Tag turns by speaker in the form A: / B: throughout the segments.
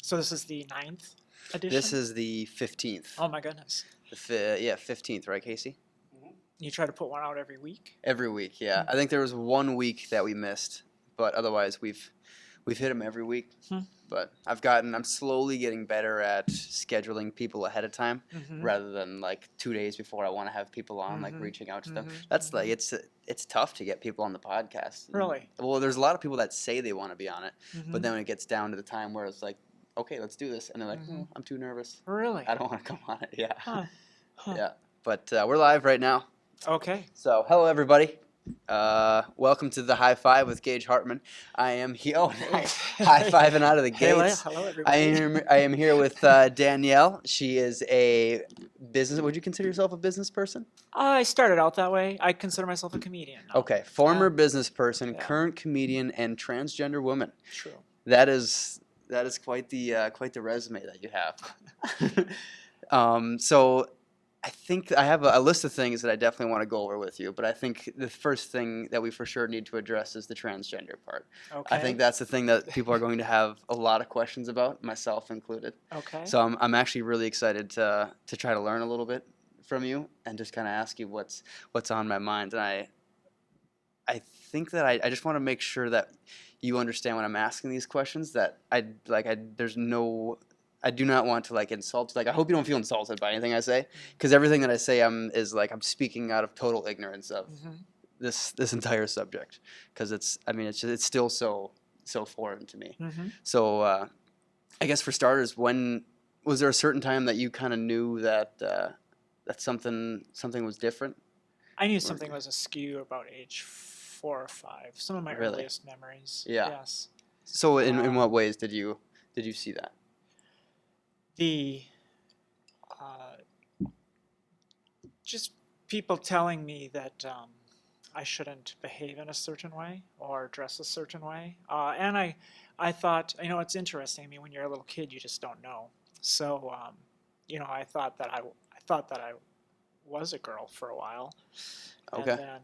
A: So this is the ninth edition?
B: This is the 15th.
A: Oh my goodness.
B: 15th, right, Casey?
A: You try to put one out every week?
B: Every week, yeah. I think there was 1 week that we missed, but otherwise we've hit them every week. But I'm slowly getting better at scheduling people ahead of time rather than like 2 days before I want to have people on, like reaching out to them. That's like, it's tough to get people on the podcast.
A: Really?
B: Well, there's a lot of people that say they want to be on it, but then when it gets down to the time where it's like, okay, let's do this. And they're like, oh, I'm too nervous.
A: Really?
B: I don't want to come on it. Yeah.
A: Huh.
B: Yeah. But we're live right now.
A: Okay.
B: So, hello, everybody. Welcome to the High Five with Gage Hartman. I am here. Oh, nice. High-fiving out of the gates.
A: Hello, everybody.
B: I am here with Danielle. She is a business. Would you consider yourself a business person?
A: I started out that way. I consider myself a comedian now.
B: Okay. Former business person, current comedian, and transgender woman.
A: True.
B: That is quite the resume that you have. So I think I have a list of things that I definitely want to go over with you, but I think the first thing that we for sure need to address is the transgender part.
A: Okay.
B: I think that's the thing that people are going to have a lot of questions about, myself included.
A: Okay.
B: So I'm actually really excited to try to learn a little bit from you and just kind of ask you what's on my mind. And I think that I just want to make sure that you understand when I'm asking these questions that I do not want to like insult. Like, I hope you don't feel insulted by anything I say, because everything that I say I'm speaking out of total ignorance of this entire subject, because it's still so foreign to me. So I guess for starters, when was there a certain time that you kind of knew that that something was different?
A: I knew something was askew about age 4 or 5. Some of my earliest memories.
B: Yeah.
A: Yes.
B: So in what ways did you see that?
A: Just people telling me that I shouldn't behave in a certain way or dress a certain way, and I thought, it's interesting. I mean, when you're a little kid, you just don't know. So I thought that I was a girl for a while.
B: Okay.
A: And then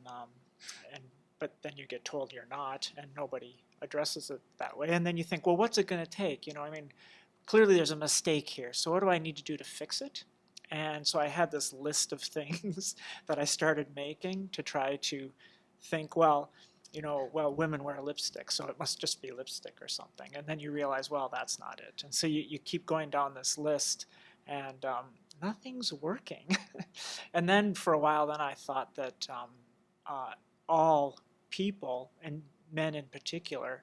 A: but then you get told you're not, and nobody addresses it that way. And then you think, well, what's it going to take? Clearly there's a mistake here. So what do I need to do to fix it? And so I had this list of things that I started making to try to think, well, women wear lipstick, so it must just be lipstick or something. And then you realize, well, that's not it. And so you keep going down this list, and nothing's working. And then for a while, then I thought that all people, and men in particular,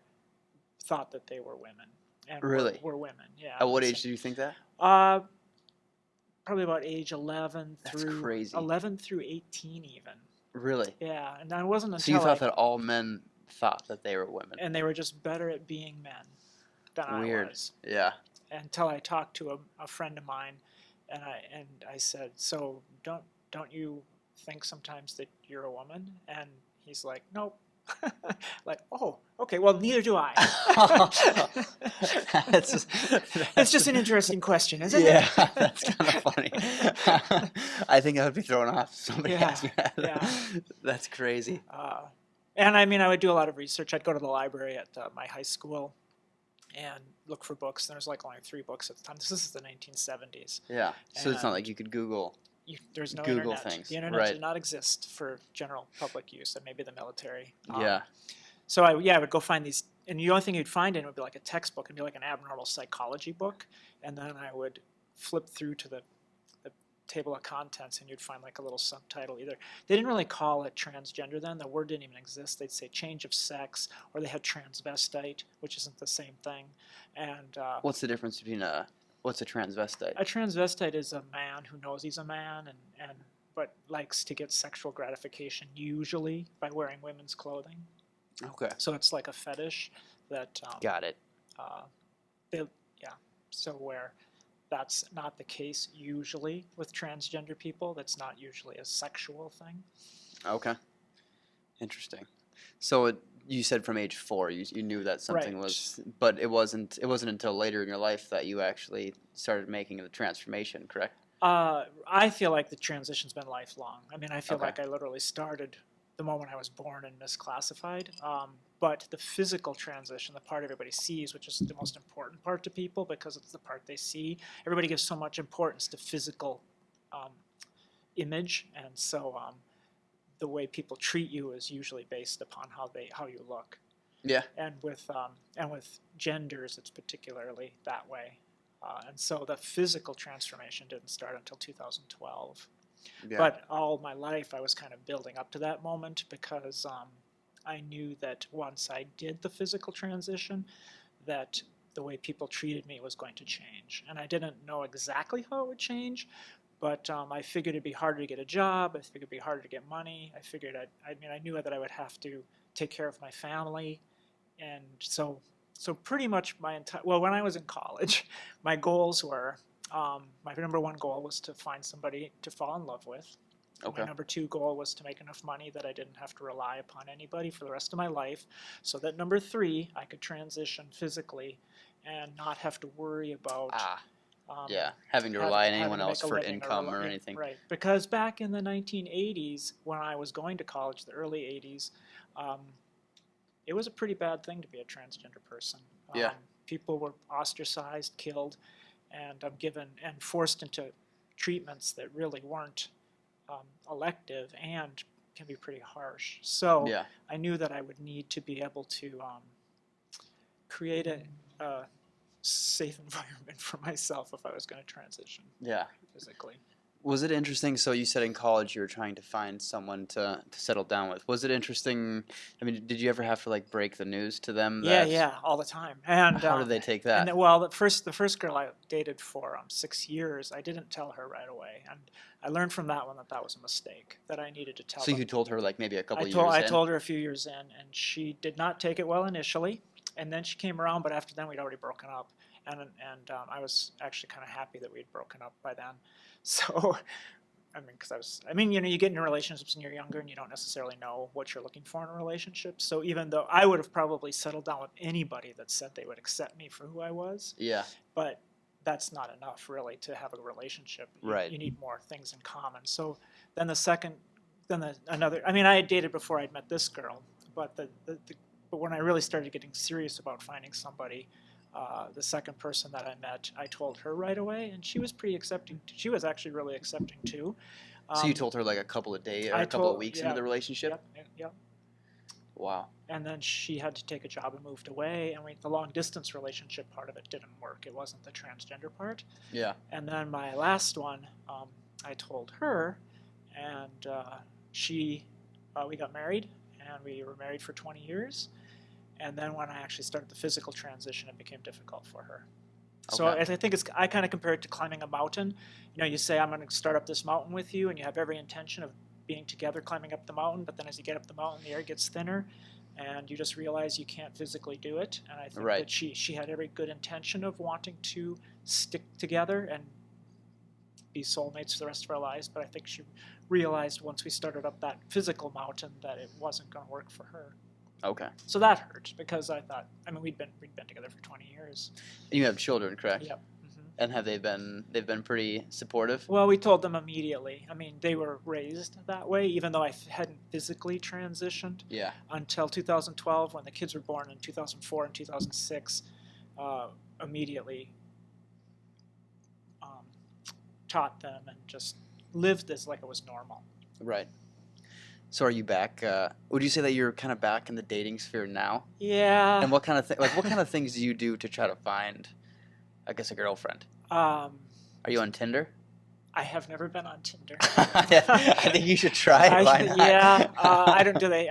A: thought that they were women. And
B: really?
A: Were women, yeah.
B: At what age did you think that?
A: Probably about age 11 through 18 even.
B: Really?
A: Yeah, and that wasn't until
B: So you thought that all men thought that they were women.
A: And they were just better at being men than I was.
B: Yeah.
A: Until I talked to a friend of mine, and I said, so don't you think sometimes that you're a woman? And he's like, nope. Like, oh, okay, well, neither do I. It's just an interesting question, isn't it?
B: Yeah, that's kind of funny. I think I would be thrown off if somebody asked me that.
A: Yeah.
B: That's crazy.
A: And I would do a lot of research. I'd go to the library at my high school and look for books. There's like only 3 books at the time. This is the 1970s.
B: Yeah, so it's not like you could Google.
A: There's no
B: Google
A: internet.
B: things.
A: The internet
B: Right.
A: did not exist for general public use, and maybe the military.
B: Yeah.
A: So I would go find these, and the only thing you'd find in it would be like a textbook. It'd be like an abnormal psychology book, and then I would flip through to the table of contents, and you'd find like a little subtitle. Either they didn't really call it transgender then; the word didn't even exist. They'd say change of sex, or they had transvestite, which isn't the same thing. And
B: what's the difference between what's a transvestite?
A: A transvestite is a man who knows he's a man but likes to get sexual gratification, usually by wearing women's clothing.
B: Okay.
A: So it's like a fetish that.
B: Got it.
A: So where that's not the case usually with transgender people, that's not usually a sexual thing.
B: Okay. Interesting. So you said from age 4 you knew that something was, but it wasn't until later in your life that you actually started making the transformation, correct?
A: I feel like the transition's been lifelong. I mean, I feel like I literally started the moment I was born and misclassified. But the physical transition, the part everybody sees, which is the most important part to people because it's the part they see. Everybody gives so much importance to physical image, and so the way people treat you is usually based upon how you look.
B: Yeah.
A: And with genders, it's particularly that way. And so the physical transformation didn't start until 2012.
B: Yeah.
A: But all my life, I was kind of building up to that moment because I knew that once I did the physical transition, that the way people treated me was going to change. And I didn't know exactly how it would change, but I figured it'd be harder to get a job. I figured it'd be harder to get money. I figured I knew that I would have to take care of my family. And so pretty much when I was in college, my goals were, my number one goal was to find somebody to fall in love with.
B: Okay.
A: My number two goal was to make enough money that I didn't have to rely upon anybody for the rest of my life, so that number three, I could transition physically and not have to worry about
B: having to rely on
A: having
B: anyone
A: to
B: else
A: make a
B: for
A: living
B: income or anything.
A: Right, because back in the 1980s, when I was going to college, the early 80s, it was a pretty bad thing to be a transgender person.
B: Yeah.
A: People were ostracized, killed, and given and forced into treatments that really weren't elective and can be pretty harsh. So
B: Yeah.
A: I knew that I would need to be able to create a safe environment for myself if I was going to transition physically.
B: Was it interesting? So you said in college you were trying to find someone to settle down with. Was it interesting? I mean, did you ever have to like break the news to them?
A: Yeah, all the time. And
B: how did they take that?
A: And well, the first girl I dated for 6 years, I didn't tell her right away, and I learned from that one that was a mistake. That I needed to tell.
B: So you told her like maybe a couple years
A: I
B: in?
A: told her a few years in, and she did not take it well initially, and then she came around. But after then, we'd already broken up, and I was actually kind of happy that we'd broken up by then. So. You get into relationships when you're younger and you don't necessarily know what you're looking for in a relationship. So even though I would have probably settled down with anybody that said they would accept me for who I was, but that's not enough really to have a relationship.
B: Right.
A: You need more things in common. So then I had dated before I'd met this girl, but but when I really started getting serious about finding somebody, the second person that I met, I told her right away, and she was pretty accepting. She was actually really accepting too.
B: So you told her like a couple of days or a couple of weeks into the relationship?
A: Yep.
B: Wow.
A: And then she had to take a job and moved away, and the long distance relationship part of it didn't work. It wasn't the transgender part.
B: Yeah.
A: And then my last one, I told her, and we got married, and we were married for 20 years. And then when I actually started the physical transition, it became difficult for her. Okay. So I think I kind of compare it to climbing a mountain. You say, I'm going to start up this mountain with you, and you have every intention of being together climbing up the mountain, but then as you get up the mountain, the air gets thinner, and you just realize you can't physically do it. And I think that she had every good intention of wanting to stick together and be soulmates for the rest of our lives, but I think she realized once we started up that physical mountain that it wasn't going to work for her.
B: Okay.
A: So that hurt because I thought, we'd been together for 20 years.
B: And you have children, correct?
A: Yep.
B: And they've been pretty supportive?
A: Well, we told them immediately. They were raised that way, even though I hadn't physically transitioned.
B: Yeah.
A: Until 2012, when the kids were born in 2004 and 2006, immediately taught them and just lived this like it was normal.
B: Right. So are you back? Would you say that you're kind of back in the dating sphere now?
A: Yeah.
B: And what kind of things do you do to try to find, I guess, a girlfriend?
A: Are
B: you on Tinder?
A: I have never been on Tinder.
B: I think you should try it. Why not?
A: Yeah. I don't do they.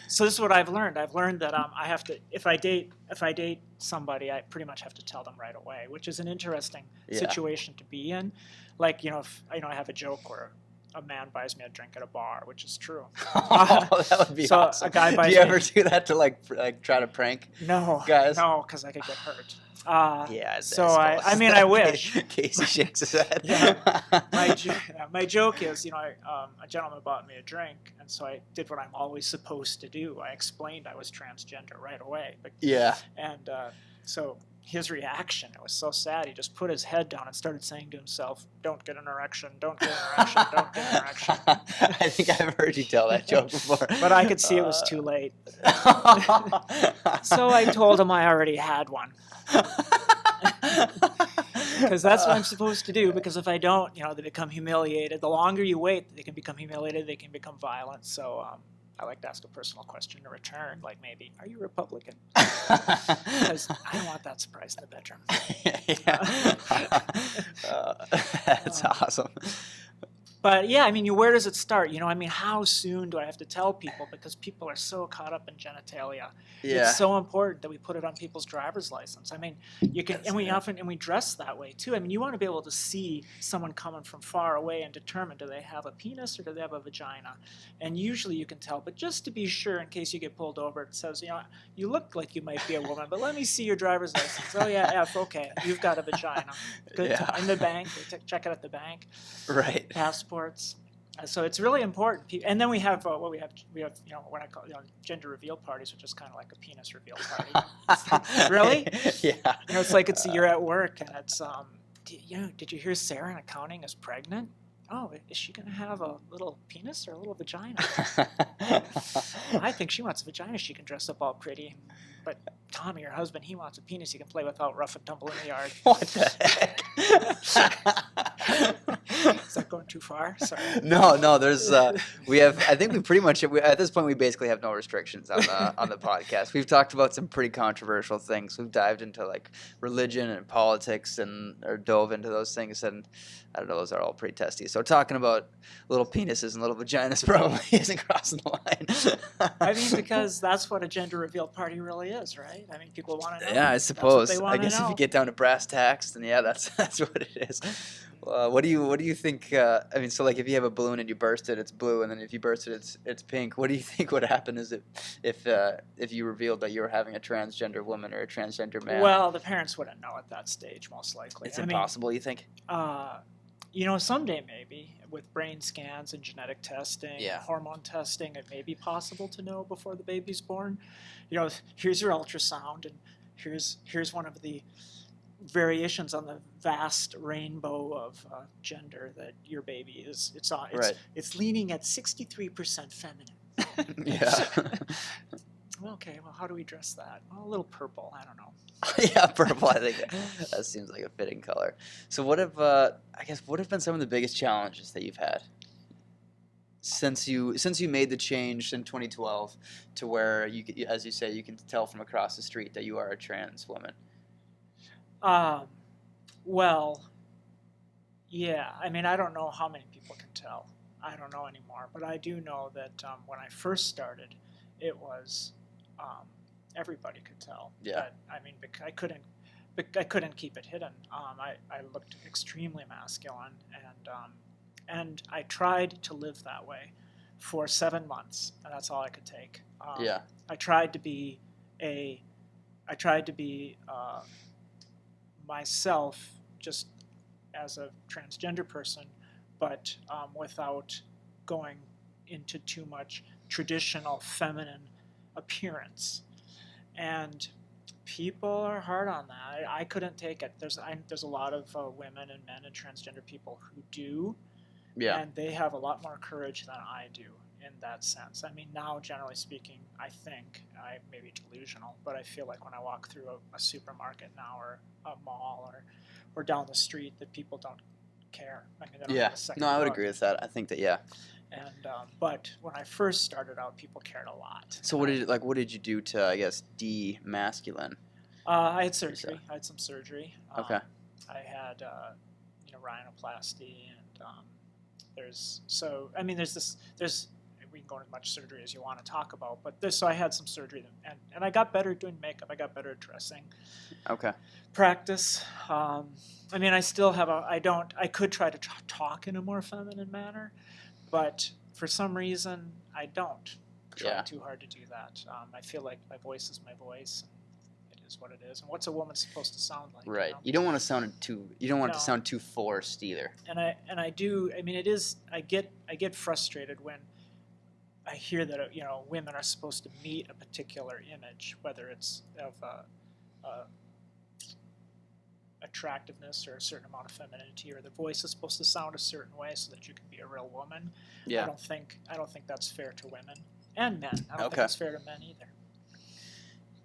A: So this is what I've learned. I've learned that I have to if I date somebody, I pretty much have to tell them right away, which is an interesting situation to be in. Like if I have a joke where a man buys me a drink at a bar, which is true.
B: Oh, that would be
A: so
B: awesome.
A: A guy buys
B: do you ever do that to like try to prank guys?
A: No, because I could get hurt.
B: So
A: I wish.
B: Casey shakes his head.
A: My joke is, a gentleman bought me a drink, and so I did what I'm always supposed to do. I explained I was transgender right away. And so his reaction, it was so sad. He just put his head down and started saying to himself, "Don't get an erection, don't get an erection, don't get an erection."
B: I think I've heard you tell that joke before.
A: But I could see it was too late. So I told him I already had one. Because that's what I'm supposed to do. Because if I don't, they become humiliated. The longer you wait, they can become humiliated. They can become violent. So I like to ask a personal question in return, like maybe, "Are you Republican?" Because I don't want that surprise in the bedroom.
B: That's awesome.
A: But yeah, I mean, where does it start? How soon do I have to tell people? Because people are so caught up in genitalia.
B: Yeah.
A: It's so important that we put it on people's driver's license. I mean, you can, and we dress that way too. I mean, you want to be able to see someone coming from far away and determine, do they have a penis or do they have a vagina? And usually you can tell, but just to be sure, in case you get pulled over, it says, "You look like you might be a woman, but let me see your driver's license." "Oh yeah, F, okay, you've got a vagina." Good.
B: Yeah.
A: In the bank, they check it at the bank.
B: Right.
A: Passports. So it's really important. And then we have what we have what I call gender reveal parties, which is kind of like a penis reveal party. Really?
B: Yeah.
A: It's like you're at work and it's did you hear Sarah in accounting is pregnant? Oh, is she going to have a little penis or a little vagina? I think she wants a vagina. She can dress up all pretty. But Tommy, her husband, he wants a penis he can play without rough and tumble in the yard.
B: What the heck?
A: Is that going too far? Sorry.
B: No. There's we have. I think we pretty much at this point we basically have no restrictions on the podcast. We've talked about some pretty controversial things. We've dived into like religion and politics or dove into those things, and I don't know, those are all pretty testy. So talking about little penises and little vaginas probably isn't crossing the line.
A: I mean, because that's what a gender reveal party really is, right? I mean, people want to know.
B: Yeah, I suppose.
A: That's what they
B: I guess
A: know.
B: if you get down to brass tacks, then yeah, that's what it is. What do you think? I mean, so like if you have a balloon and you burst it, it's blue, and then if you burst it, it's pink. What do you think would happen if you revealed that you were having a transgender woman or a transgender man?
A: Well, the parents wouldn't know at that stage, most likely.
B: It's impossible, you think?
A: Someday maybe with brain scans and genetic testing, hormone testing, it may be possible to know before the baby's born. Here's your ultrasound, and here's one of the variations on the vast rainbow of gender that your baby is. It's leaning at 63% feminine.
B: Yeah.
A: Okay, well, how do we dress that? Well, a little purple. I don't know.
B: Yeah, purple. I think that seems like a fitting color. So what have been some of the biggest challenges that you've had since you made the change in 2012 to where as you say, you can tell from across the street that you are a trans woman?
A: Well, yeah. I mean, I don't know how many people can tell. I don't know anymore. But I do know that when I first started, it was everybody could tell.
B: Yeah.
A: But, I mean, I couldn't keep it hidden. I looked extremely masculine, and I tried to live that way for 7 months, and that's all I could take. I tried to be myself just as a transgender person, but without going into too much traditional feminine appearance. And people are hard on that. I couldn't take it. There's a lot of women and men and transgender people who do, and they have a lot more courage than I do in that sense. I mean, now, generally speaking, I think, I may be delusional, but I feel like when I walk through a supermarket now or a mall or down the street that people don't care. I mean, they don't have a second
B: I would
A: look.
B: agree with that. I think that, yeah.
A: And but when I first started out, people cared a lot.
B: So what did you do to, I guess, de-masculine?
A: I had surgery. I had some surgery.
B: Okay.
A: I had rhinoplasty, and there's we can go into as much surgery as you want to talk about, but so I had some surgery, and I got better doing makeup. I got better at dressing.
B: Okay.
A: Practice. I mean, I still have I could try to talk in a more feminine manner, but for some reason I don't try too hard to do that. I feel like my voice is my voice. It is what it is. And what's a woman supposed to sound like?
B: Right. You don't want to sound it to sound too forced either.
A: And I do. I mean, it is. I get frustrated when I hear that women are supposed to meet a particular image, whether it's of attractiveness or a certain amount of femininity, or the voice is supposed to sound a certain way so that you can be a real woman.
B: Yeah.
A: I don't think that's fair to women and men. I don't think
B: Okay.
A: it's fair to men either.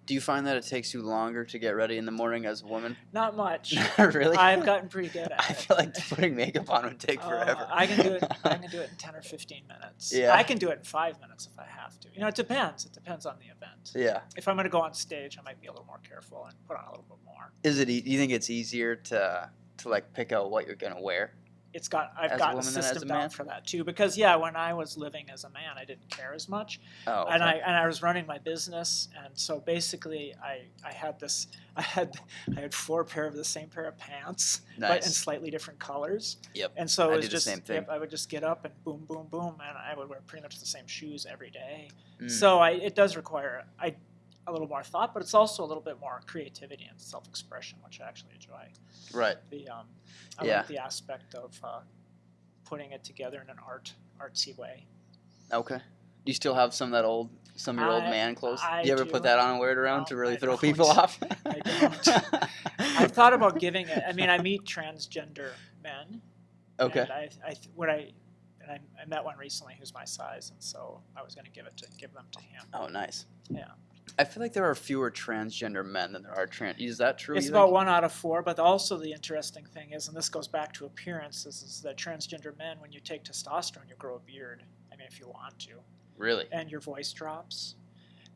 B: Do you find that it takes you longer to get ready in the morning as a woman?
A: Not much.
B: Really?
A: I've gotten pretty good at it.
B: I feel like putting makeup on would take forever.
A: I can do it. I can do it in 10 or 15 minutes.
B: Yeah.
A: I can do it in 5 minutes if I have to. It depends. It depends on the event.
B: Yeah.
A: If I'm going to go on stage, I might be a little more careful and put on a little bit more.
B: Is it? Do you think it's easier to like pick out what you're gonna wear?
A: I've
B: As a
A: got a
B: woman than as
A: system
B: a man?
A: down for that too. Because when I was living as a man, I didn't care as much,
B: Oh. Okay.
A: and I was running my business, and so basically I had 4 pair of the same pair of pants, but in
B: Nice.
A: slightly different colors.
B: Yep.
A: And so
B: I
A: it was
B: do the
A: just
B: same thing.
A: Yep, I would just get up and boom, boom, boom, and I would wear pretty much the same shoes every day.
B: Mm.
A: So it does require a little more thought, but it's also a little bit more creativity and self-expression, which I actually enjoy.
B: Right.
A: I
B: Yeah.
A: like the aspect of putting it together in an artsy way.
B: Okay. Do you still have some of your old man clothes?
A: I
B: Do you ever
A: do.
B: put that on and wear it around
A: No,
B: to really
A: I
B: throw
A: don't.
B: people off?
A: I don't. I've thought about giving it. I mean, I meet transgender men.
B: Okay.
A: And I met one recently who's my size, and so I was going to give them to him.
B: Oh, nice.
A: Yeah.
B: I feel like there are fewer transgender men than there are trans. Is that true?
A: It's
B: you
A: about
B: think?
A: 1 out of 4, but also the interesting thing is, and this goes back to appearances, is that transgender men, when you take testosterone, you grow a beard. I mean, if you want to.
B: Really?
A: And your voice drops.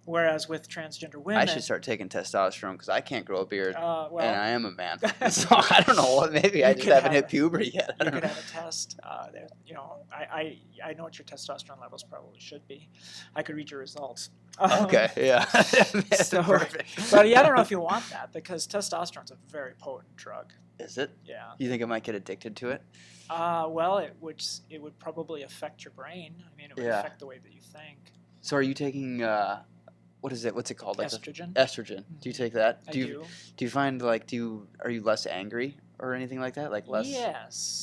A: Whereas with transgender women,
B: I should start taking testosterone because I can't grow a beard, and
A: well,
B: I am a man. So I don't know. Maybe I
A: You
B: just
A: could
B: haven't
A: have
B: hit puberty yet. I
A: you
B: don't
A: could
B: know.
A: have a test. I know what your testosterone levels probably should be. I could read your results.
B: Okay. Yeah.
A: So-
B: Perfect.
A: But I don't know if you want that, because testosterone's a very potent drug.
B: Is it?
A: Yeah.
B: You think I might get addicted to it?
A: Well, it would probably affect your brain. I mean, it would
B: Yeah.
A: affect the way that you think.
B: So are you taking what is it? What's it called? Like
A: Estrogen.
B: Estrogen. Do you take that?
A: I
B: Do you
A: do.
B: do you find like are you less angry or anything like that? Like less.
A: Yes.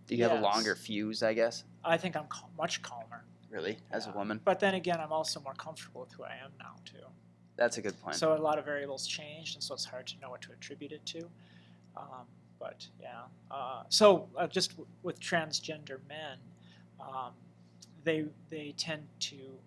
B: Do you have a
A: Yes.
B: longer fuse? I guess.
A: I think I'm much calmer.
B: Really, as a
A: Yeah.
B: woman.
A: But then again, I'm also more comfortable with who I am now too.
B: That's a good point.
A: So a lot of variables changed, and so it's hard to know what to attribute it to. But yeah, just with transgender men, they tend to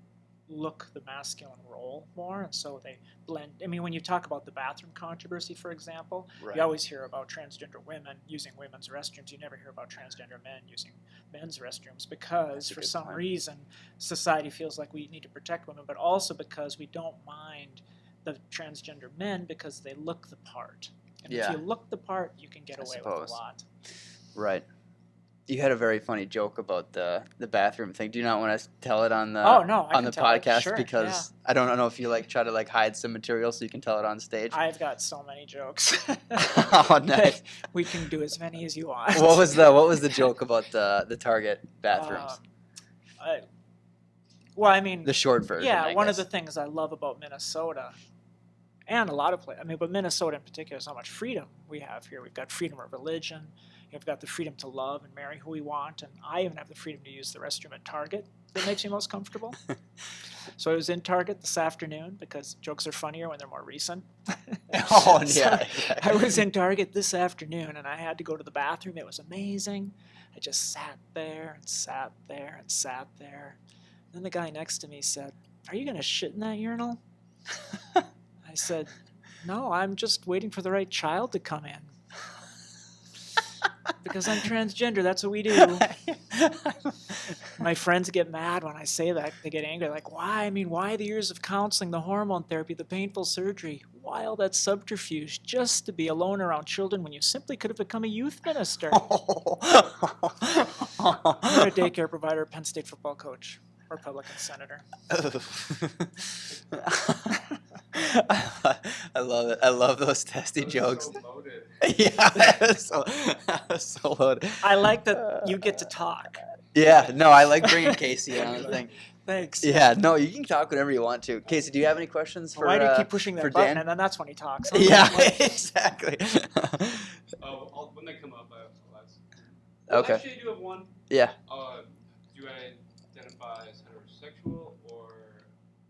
A: look the masculine role more, and so they blend. I mean, when you talk about the bathroom controversy, for example,
B: Right.
A: you always hear about transgender women using women's restrooms. You never hear about transgender men using men's restrooms, because
B: That's a
A: for
B: good
A: some
B: point.
A: reason society feels like we need to protect women, but also because we don't mind the transgender men because they look the part. And
B: Yeah.
A: if you look the part, you can get
B: I
A: away with
B: suppose.
A: a lot.
B: Right. You had a very funny joke about the bathroom thing. Do you not want to tell it on the
A: Oh, no, I
B: on
A: can
B: the
A: tell it.
B: podcast?
A: Sure,
B: Because I don't know if you like try to like hide some material so you can tell it on stage.
A: I've got so many jokes.
B: Oh, nice.
A: We can do as many as you want.
B: What was the joke about the Target bathrooms?
A: Well, I mean,
B: The short version.
A: yeah,
B: I
A: one of
B: guess.
A: the things I love about Minnesota, and a lot of places, but Minnesota in particular, is how much freedom we have here. We've got freedom of religion. We've got the freedom to love and marry who we want, and I even have the freedom to use the restroom at Target that makes me most comfortable. So I was in Target this afternoon, because jokes are funnier when they're more recent.
B: Oh,
A: So
B: yeah.
A: I was in Target this afternoon, and I had to go to the bathroom. It was amazing. I just sat there and sat there and sat there. Then the guy next to me said, "Are you going to shit in that urinal?" I said, "No, I'm just waiting for the right child to come in." Because I'm transgender, that's what we do. My friends get mad when I say that. They get angry, like, why? I mean, why the years of counseling, the hormone therapy, the painful surgery? Why all that subterfuge just to be alone around children when you simply could have become a youth minister? I'm a daycare provider, Penn State football coach, Republican senator.
B: I love it. I love those testy jokes.
C: So loaded.
B: Yeah, that was so loaded.
A: I like that you get to talk.
B: Yeah, no, I like bringing Casey on the thing.
A: Thanks.
B: Yeah, no, you can talk whenever you want to. Casey, do you have any questions for
A: Why do you keep pushing
B: for
A: that button,
B: Dan?
A: and then that's when he talks?
B: Yeah, exactly.
C: When they come up, I'll ask.
B: Okay.
C: Actually, I do have one.
B: Yeah.
C: Do you identify as heterosexual or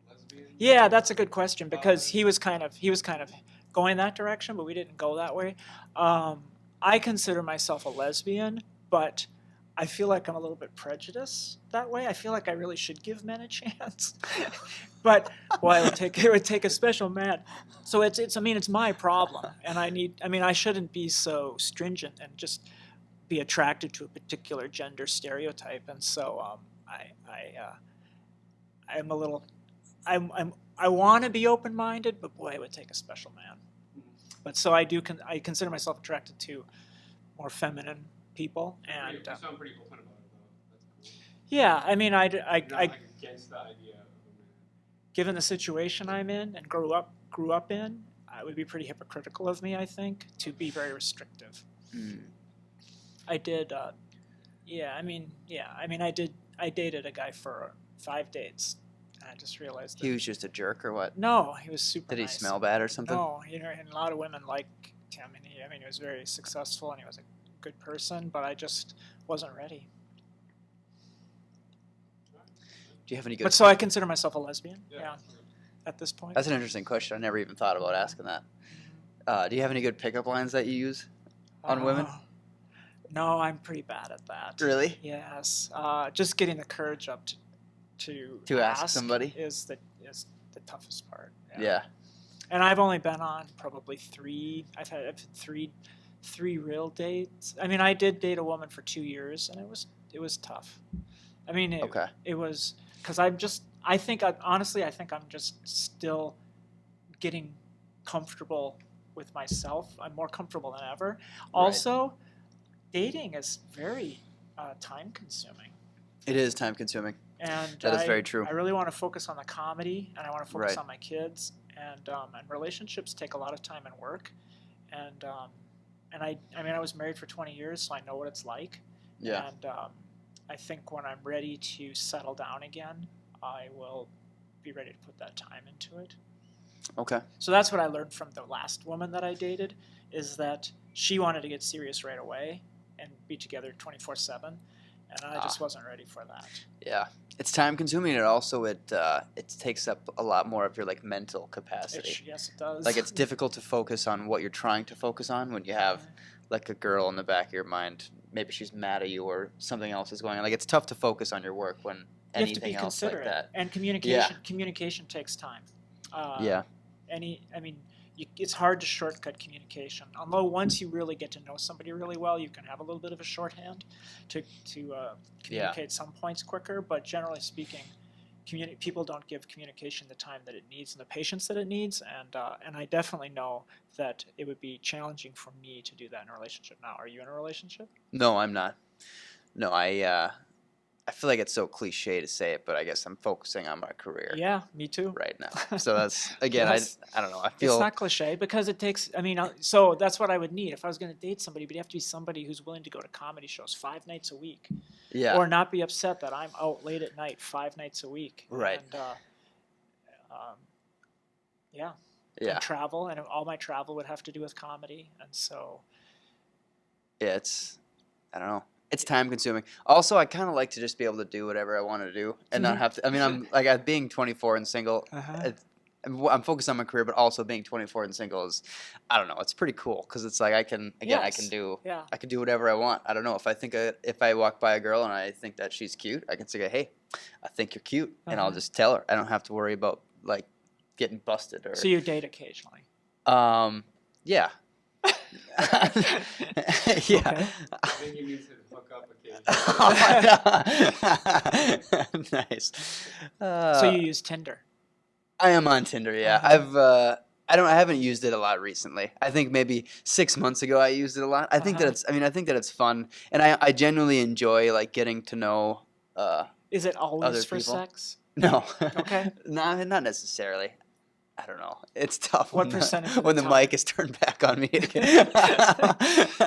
C: lesbian?
A: Yeah, that's a good question, because he was kind of going that direction, but we didn't go that way. I consider myself a lesbian, but I feel like I'm a little bit prejudiced that way. I feel like I really should give men a chance, but boy, it would take a special man. So it's I mean it's my problem, and I shouldn't be so stringent and just be attracted to a particular gender stereotype. And so I'm a little I want to be open-minded, but boy, it would take a special man. But so I consider myself attracted to more feminine people, and
C: You sound pretty open about it, though. That's cool.
A: yeah, I mean,
C: You're not like against the idea of a man.
A: given the situation I'm in and grew up in, it would be pretty hypocritical of me, I think, to be very restrictive. I did, I dated a guy for 5 dates, and I just realized
B: He
A: that,
B: was just a jerk or what?
A: no, he was super
B: Did he
A: nice.
B: smell bad or something?
A: No, and a lot of women liked him, and he was very successful, and he was a good person, but I just wasn't ready.
B: Do you have any good?
A: But so I consider myself a lesbian, yeah, at this point.
B: That's an interesting question. I never even thought about asking that. Do you have any good pickup lines that you use on women?
A: No, I'm pretty bad at that.
B: Really?
A: Yes, just getting the courage up to
B: ask somebody?
A: is the toughest part.
B: Yeah.
A: And I've only been on probably 3. I've had three real dates. I mean, I did date a woman for 2 years, and it was tough. I mean, it was because I think I'm just still getting comfortable with myself. I'm more comfortable than ever. Also, dating is very time consuming.
B: It is time consuming.
A: And
B: that is very true.
A: I really want to focus on the comedy, and I want to focus
B: Right.
A: on my kids, and relationships take a lot of time and work, and I was married for 20 years, so I know what it's like.
B: Yeah.
A: And I think when I'm ready to settle down again, I will be ready to put that time into it.
B: Okay.
A: So that's what I learned from the last woman that I dated, is that she wanted to get serious right away and be together 24/7, and I just wasn't ready for that.
B: Yeah. It's time consuming, and also it takes up a lot more of your like mental capacity.
A: Yes, it does.
B: Like it's difficult to focus on what you're trying to focus on when you have like a girl in the back of your mind. Maybe she's mad at you or something else is going on. Like it's tough to focus on your work when
A: you have to
B: anything
A: be
B: else like
A: considerate,
B: that.
A: and communication takes time.
B: Yeah.
A: It's hard to shortcut communication. Although once you really get to know somebody really well, you can have a little bit of a shorthand to communicate some points quicker. But generally speaking, people don't give communication the time that it needs and the patience that it needs. And I definitely know that it would be challenging for me to do that in a relationship now. Are you in a relationship?
B: No, I'm not. No, I feel like it's so cliche to say it, but I guess I'm focusing on my career
A: Yeah, me too.
B: right now. So that's again,
A: Yes.
B: I don't know. I
A: It's
B: feel
A: not cliche because it takes. So that's what I would need if I was going to date somebody. But you have to be somebody who's willing to go to comedy shows 5 nights a week,
B: yeah.
A: or not be upset that I'm out late at night 5 nights a week.
B: Right.
A: And
B: Yeah.
A: and travel, and all my travel would have to do with comedy, and so
B: Yeah, I don't know. It's time consuming. Also, I kind of like to just be able to do whatever I want to do and not have to. I mean, I'm like being 24 and single. I'm focused on my career, but also being 24 and single is, I don't know. It's pretty cool because it's like I can do whatever I want. I don't know if I walk by a girl and I think that she's cute, I can say, hey, I think you're cute, and I'll just tell her. I don't have to worry about like getting busted or.
A: So you date occasionally.
B: Yeah. Yeah.
A: Okay.
C: I think you need to hook up occasionally.
B: Oh my God. Nice.
A: So you use Tinder.
B: I am on Tinder. Yeah, I haven't used it a lot recently. I think maybe 6 months ago I used it a lot. I think that it's fun, and I genuinely enjoy like getting to know.
A: Is it always
B: other
A: for
B: people.
A: sex?
B: No.
A: Okay.
B: No, not necessarily. I don't know. It's tough
A: What
B: when
A: percentage
B: the,
A: of
B: when
A: the
B: the
A: time?
B: mic is turned back on me.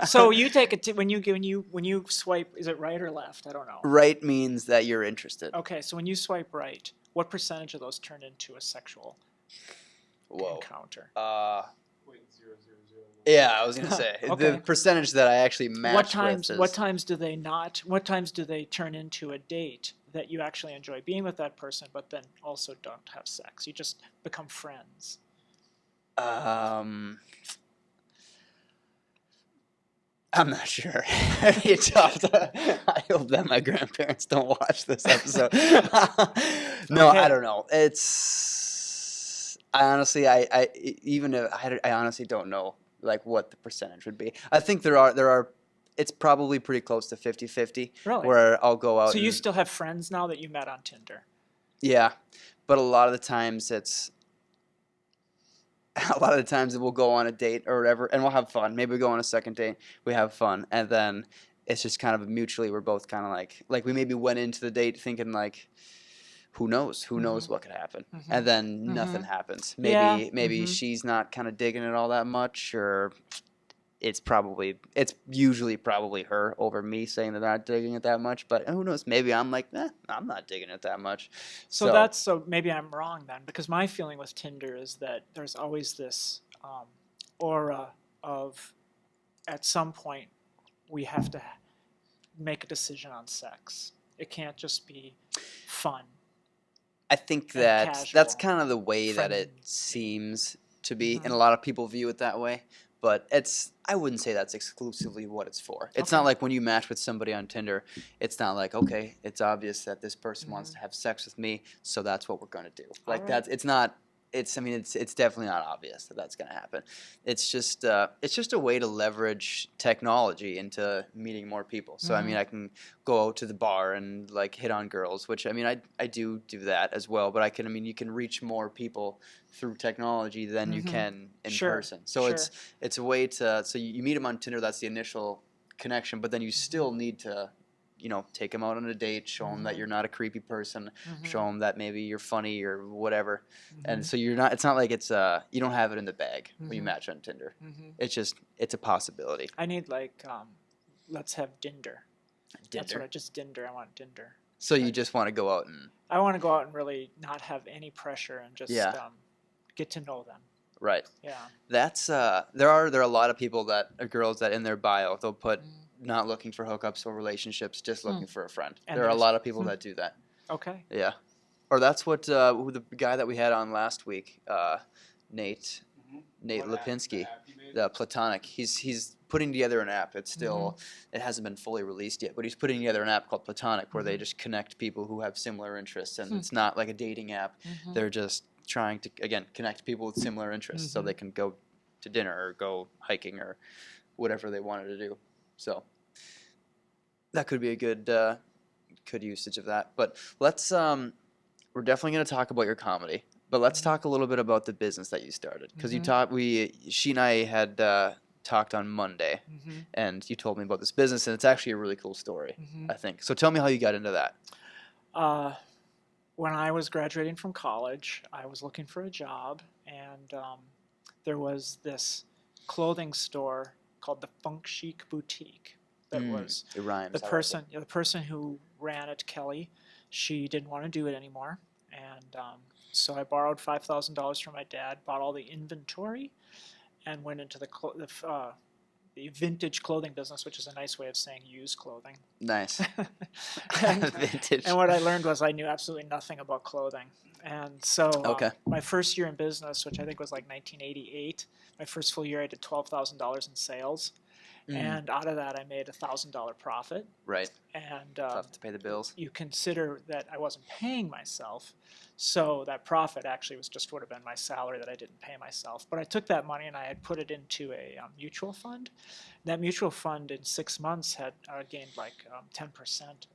A: So you take it when you swipe. Is it right or left? I don't know.
B: Right means that you're interested.
A: Okay, so when you swipe right, what percentage of those turn into a sexual encounter?
C: 0.0001.
B: Yeah, I was gonna say
A: Okay.
B: the percentage that I actually match
A: What times?
B: with is,
A: What times do they not? What times do they turn into a date that you actually enjoy being with that person, but then also don't have sex? You just become friends.
B: I'm not sure. It'd be tough to, I hope that my grandparents don't watch this episode. No, I
A: Okay.
B: don't know. I honestly, even if I honestly don't know like what the percentage would be. I think it's probably pretty close to 50-50
A: Really?
B: where I'll go out
A: So you
B: and,
A: still have friends now that you met on Tinder?
B: yeah, but a lot of the times we'll go on a date or whatever and we'll have fun. Maybe we go on a second date, we have fun, and then it's just kind of mutually we're both kind of like we maybe went into the date thinking like who knows what could happen, and then nothing happens.
A: Yeah.
B: Maybe she's not kind of digging it all that much, or it's usually probably her over me saying that they're not digging it that much, but who knows, maybe I'm like, I'm not digging it that much.
A: So maybe I'm wrong then, because my feeling with Tinder is that there's always this aura of at some point we have to make a decision on sex. It can't just be fun.
B: I think
A: and
B: that's
A: casual,
B: kind of the way that it
A: friendly.
B: seems to be, and a lot of people view it that way. But I wouldn't say that's exclusively what it's for. It's not
A: Okay.
B: like when you match with somebody on Tinder, it's not like, okay, it's obvious that this person wants to have sex with me, so that's what we're gonna do. Like
A: Alright.
B: it's not. I mean, it's definitely not obvious that that's gonna happen. It's just a way to leverage technology into meeting more people. So I mean, I can go out to the bar and like hit on girls, which I mean, I do that as well. But you can reach more people through technology than you can in
A: Sure,
B: person. So
A: sure.
B: it's a way to, so you meet them on Tinder, that's the initial connection, but then you still need to take them out on a date, show them that you're not a creepy person, show them that maybe you're funny or whatever, and so it's not like it's you don't have it in the bag when you match on Tinder. It's a possibility.
A: I need let's have Dinder. That's what Dinder. I want Dinder.
B: So you just want to go out and,
A: I want to go out and really not have any pressure and just get to know them.
B: right.
A: Yeah.
B: That's there are a lot of people that are girls that in their bio they'll put not looking for hookups or relationships, just looking for a friend.
A: And
B: there are a
A: there's-
B: lot of people that do that.
A: Okay.
B: Yeah. Or that's what who the guy that we had on last week, Nate Lipinski, the Platonic. He's putting together an app. It's still it hasn't been fully released yet, but he's putting together an app called Platonic where they just connect people who have similar interests, and it's not like a dating app. They're just trying to again connect people with similar interests so they can go to dinner or go hiking or whatever they wanted to do. So that could be a good usage of that. But let's we're definitely going to talk about your comedy, but let's talk a little bit about the business that you started, because she and I had talked on Monday, and you told me about this business, and it's actually a really cool story, I think. So tell me how you got into that.
A: When I was graduating from college, I was looking for a job, and there was this clothing store called the Funk Chic Boutique. That was
B: It rhymes.
A: the person who ran it, Kelly. She didn't want to do it anymore, and so I borrowed $5,000 from my dad, bought all the inventory, and went into the vintage clothing business, which is a nice way of saying used clothing.
B: Nice.
A: Vintage. And what I learned was I knew absolutely nothing about clothing. And so my first year in business, which I think was like 1988, my first full year I did $12,000 in sales. And out of that I made $1,000 profit.
B: Right.
A: And
B: tough to pay the bills.
A: You consider that I wasn't paying myself, so that profit actually would have been my salary that I didn't pay myself. But I took that money and I had put it into a mutual fund. That mutual fund in 6 months had gained like 10%.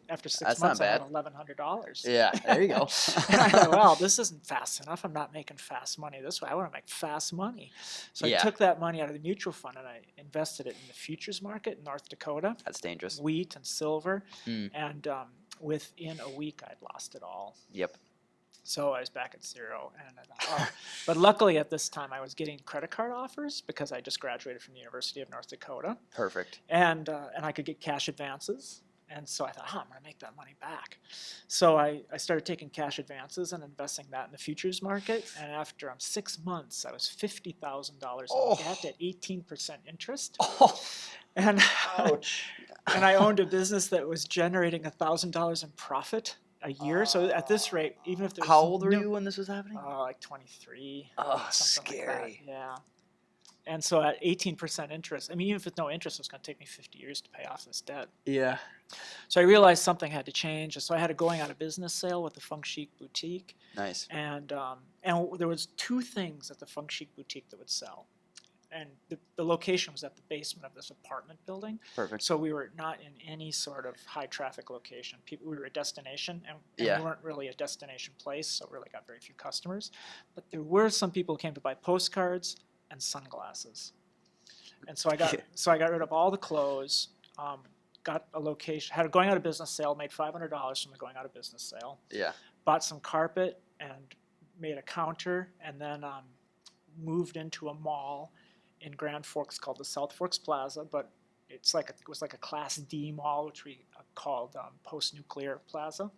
A: After 6 months, I had $1,100.
B: Yeah, there you go.
A: And I thought, well, this isn't fast enough. I'm not making fast money this way. I want to make fast money. So I took that money out of the mutual fund and I invested it in the futures market in North Dakota.
B: That's dangerous.
A: Wheat and silver. And within a week, I'd lost it all.
B: Yep.
A: So I was back at zero. And I thought, But luckily at this time, I was getting credit card offers because I just graduated from the University of North Dakota.
B: Perfect.
A: And I could get cash advances. And so I thought, I'm going to make that money back. So I started taking cash advances and investing that in the futures market. And after 6 months, I was $50,000 in debt at 18% interest. And, and I owned a business that was generating $1,000 in profit a year. So at this rate, even if there's
B: How old were you when this was happening?
A: Like 23.
B: Oh,
A: something like that.
B: scary.
A: Yeah. And so at 18% interest, I mean, even if it's no interest, it's going to take me 50 years to pay off this debt.
B: Yeah.
A: So I realized something had to change. And so I had a going out of business sale with the Feng Chic boutique.
B: Nice.
A: And there was two things at the Feng Chic boutique that would sell. And the location was at the basement of this apartment building.
B: Perfect.
A: So we were not in any sort of high traffic location. We were a destination, and
B: Yeah.
A: we weren't really a destination place, so really got very few customers. But there were some people who came to buy postcards and sunglasses. And so I got rid of all the clothes, got a location, had a going out of business sale, made $500 from the going out of business sale,
B: Yeah.
A: bought some carpet and made a counter, and then moved into a mall in Grand Forks called the South Forks Plaza, but it was like a Class D mall, which we called Post-Nuclear Plaza,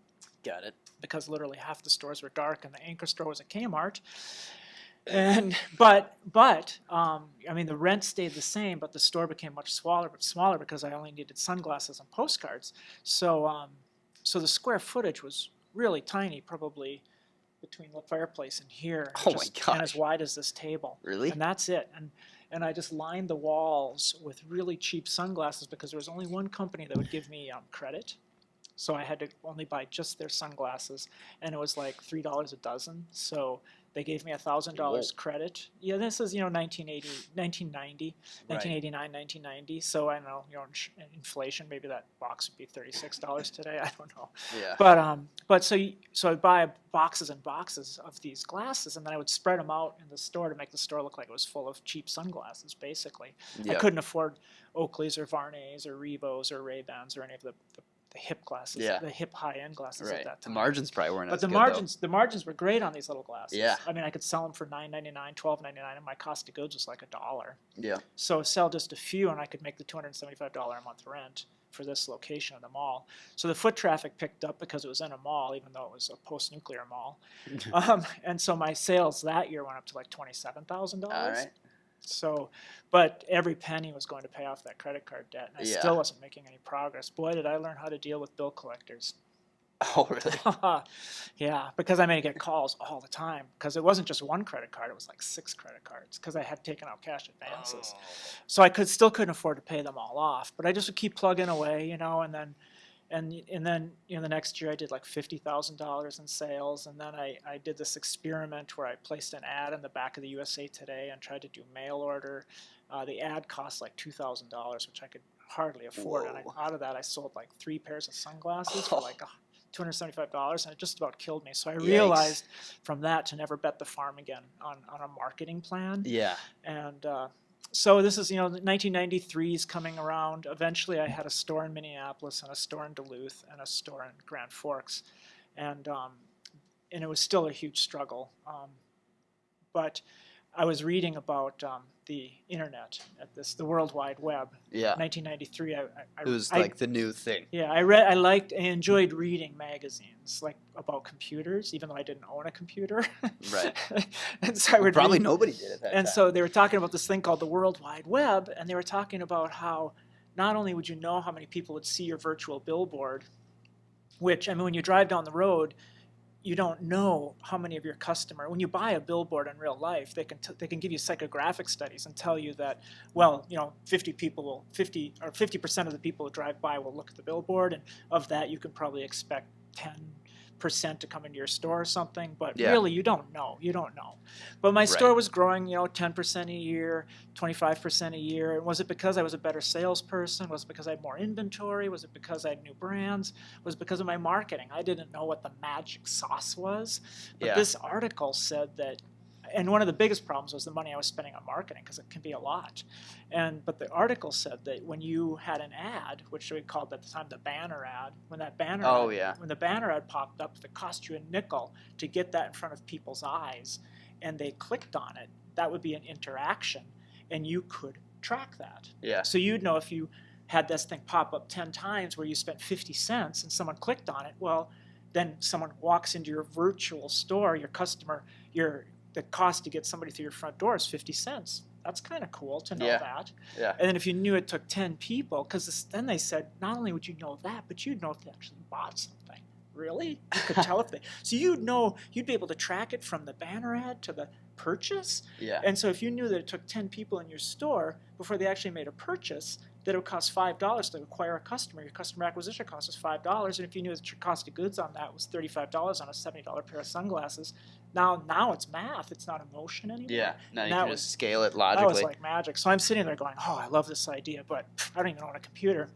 B: Got it.
A: because literally half the stores were dark and the anchor store was a Kmart. And but I mean, the rent stayed the same, but the store became much smaller because I only needed sunglasses and postcards. So so the square footage was really tiny, probably between the fireplace and here,
B: Oh my
A: and as
B: gosh.
A: wide as this table.
B: Really?
A: And that's it. And I just lined the walls with really cheap sunglasses because there was only one company that would give me credit. So I had to only buy just their sunglasses, and it was like $3 a dozen. So they gave me $1,000 credit. Yeah, this is 1980, 1990,
B: Right.
A: 1989, 1990. So I know inflation, maybe that box would be $36 today. I don't know.
B: Yeah.
A: But so I'd buy boxes and boxes of these glasses, and then I would spread them out in the store to make the store look like it was full of cheap sunglasses. Basically, I
B: Yeah.
A: couldn't afford Oakleys or Varnays or Reeboks or Ray-Bans or any of the hip glasses,
B: Yeah.
A: the hip high-end glasses
B: Right.
A: at that
B: The
A: time.
B: margins probably weren't
A: But
B: as
A: the
B: good,
A: margins were great on these little glasses.
B: Yeah.
A: I mean, I could sell them for $9.99, $12.99, and my cost of goods was like $1.
B: though. Yeah.
A: So sell just a few, and I could make the $275 a month rent for this location of the mall. So the foot traffic picked up because it was in a mall, even though it was a post-nuclear mall. And so my sales that year went up to like $27,000.
B: All right.
A: So, but every penny was going to pay off that credit card debt, and I
B: Yeah.
A: still wasn't making any progress. Boy, did I learn how to deal with bill collectors.
B: Oh, really?
A: Yeah, because I may get calls all the time, because it wasn't just one credit card, it was like 6 credit cards, because I had taken out cash advances.
B: Oh.
A: So I still couldn't afford to pay them all off, but I just would keep plugging away, and then the next year I did like $50,000 in sales, and then I did this experiment where I placed an ad in the back of the USA Today and tried to do mail order. The ad cost like $2,000, which I could hardly afford, and
B: Whoa.
A: out of that I sold like 3 pairs of sunglasses for like $275, and it just about killed me. So I realized from that to never bet the farm again on a marketing plan.
B: Yeah.
A: And so this is, 1993 is coming around. Eventually I had a store in Minneapolis and a store in Duluth and a store in Grand Forks. And it was still a huge struggle. But I was reading about the internet the World Wide Web.
B: Yeah.
A: 1993,
B: It was like the new thing.
A: yeah, I enjoyed reading magazines like about computers, even though I didn't own a computer.
B: Right.
A: And so I would
B: Probably
A: read,
B: nobody did at that
A: and
B: time.
A: so they were talking about this thing called the World Wide Web, and they were talking about how not only would you know how many people would see your virtual billboard, which, I mean, when you drive down the road, you don't know how many of your when you buy a billboard in real life, they can give you psychographic studies and tell you that, well, 50% of the people who drive by will look at the billboard, and of that you can probably expect 10% to come into your store or something, but
B: Yeah.
A: really you don't know. But my
B: Right.
A: store was growing, 10% a year, 25% a year. And was it because I was a better salesperson? Was it because I had more inventory? Was it because I had new brands? Was it because of my marketing? I didn't know what the magic sauce was. But
B: Yeah.
A: this article said that, and one of the biggest problems was the money I was spending on marketing, because it can be a lot. But the article said that when you had an ad, which we called at the time the banner ad, when the banner ad popped up, it cost you a nickel to get that in front of people's eyes, and they clicked on it, that would be an interaction, and you could track that.
B: Yeah.
A: So you'd know if you had this thing pop up 10 times where you spent 50 cents and someone clicked on it, well, then someone walks into your virtual store, your customer, the cost to get somebody through your front door is 50 cents. That's kind of cool to know that.
B: Yeah.
A: And then if you knew it took 10 people, because then they said not only would you know that, but you'd know if they actually bought something. really? You could tell if they, so you'd know, you'd be able to track it from the banner ad to the purchase.
B: Yeah.
A: And so if you knew that it took 10 people in your store before they actually made a purchase, that it would cost $5 to acquire a customer. Your customer acquisition cost was $5. And if you knew that your cost of goods on that was $35 on a $70 pair of sunglasses, now it's math. It's not emotion anymore.
B: Yeah. Now
A: And
B: you
A: that
B: can
A: was-
B: just scale it
A: That
B: logically.
A: was like magic. So I'm sitting there going, oh, I love this idea, but I don't even own a computer.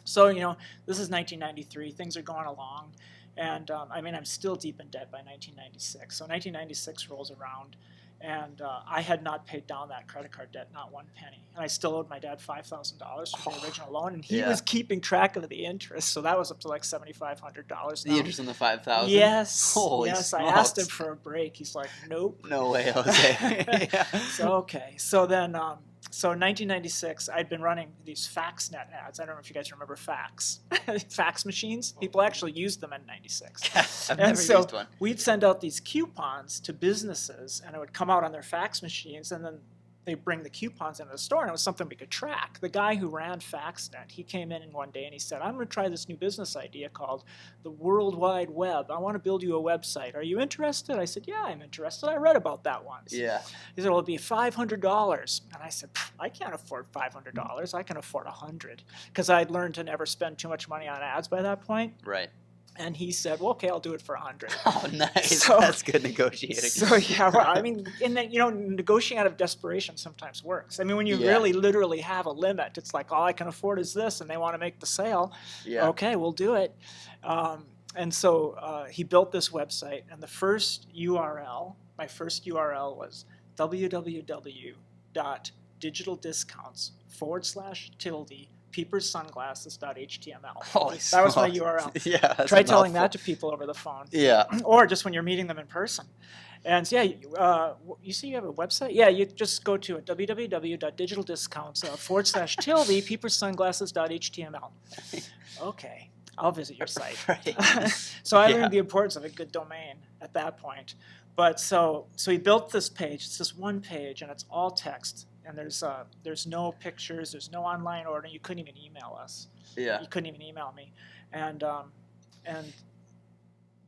A: So, this is 1993. Things are going along. And I'm still deep in debt by 1996. So 1996 rolls around, and I had not paid down that credit card debt, not one penny. And I still owed my dad $5,000 for the original loan, and he
B: Yeah.
A: was keeping track of the interest. So that was up to like $7,500
B: The interest on the 5,000.
A: Yes.
B: Holy
A: yes. I asked him
B: smokes.
A: for a break. He's like, nope.
B: No way, Jose. Yeah.
A: So okay. So then, so in 1996, I'd been running these FaxNet ads. I don't know if you guys remember fax, fax machines. People actually used them in '96.
B: I've
A: And
B: never
A: so
B: used one.
A: we'd send out these coupons to businesses, and it would come out on their fax machines, and then they'd bring the coupons into the store, and it was something we could track. The guy who ran FaxNet, he came in one day and he said, I'm going to try this new business idea called the World Wide Web. I want to build you a website. Are you interested? I said, yeah, I'm interested. I read about that once.
B: Yeah.
A: He said, well, it'll be $500. And I said, I can't afford $500. I can afford $100. Because I'd learned to never spend too much money on ads by that point.
B: Right.
A: And he said, well, okay, I'll do it for $100.
B: Oh, nice.
A: So-
B: That's good negotiating.
A: So yeah, well, and then negotiating out of desperation sometimes works. When you
B: Yeah.
A: really literally have a limit, it's like all I can afford is this, and they want to make the sale.
B: Yeah.
A: Okay, we'll do it. And so he built this website, and the first URL, my first URL was www.digitaldiscounts/tilde peeperssunglasses.html.
B: Holy
A: That was my
B: smokes.
A: URL.
B: Yeah. That's
A: Try
B: a
A: telling
B: mouthful.
A: that to people over the phone.
B: Yeah.
A: Or just when you're meeting them in person. And so, yeah, you see you have a website? Yeah, you just go to www.digitaldiscounts/tilde peeperssunglasses.html. Okay, I'll visit your site.
B: Right.
A: So I
B: Yeah.
A: learned the importance of a good domain at that point. But so he built this page. It's this one page, and it's all text. And there's no pictures. There's no online ordering. You couldn't even email us.
B: Yeah.
A: You couldn't even email me.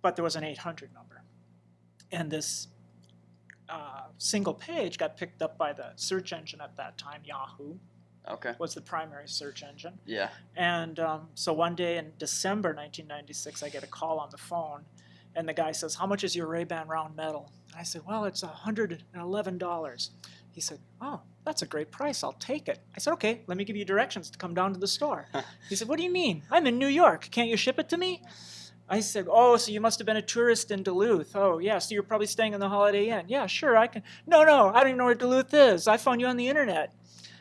A: But there was an 800 number. And this single page got picked up by the search engine at that time. Yahoo
B: Okay.
A: was the primary search engine.
B: Yeah.
A: And so one day in December 1996, I get a call on the phone, and the guy says, how much is your Ray-Ban round metal? And I said, well, it's $111. He said, oh, that's a great price. I'll take it. I said, okay, let me give you directions to come down to the store. He said, what do you mean? I'm in New York. Can't you ship it to me? I said, oh, so you must have been a tourist in Duluth. Oh, yeah, so you're probably staying in the Holiday Inn. Yeah, sure, I can. No, I don't even know where Duluth is. I found you on the internet.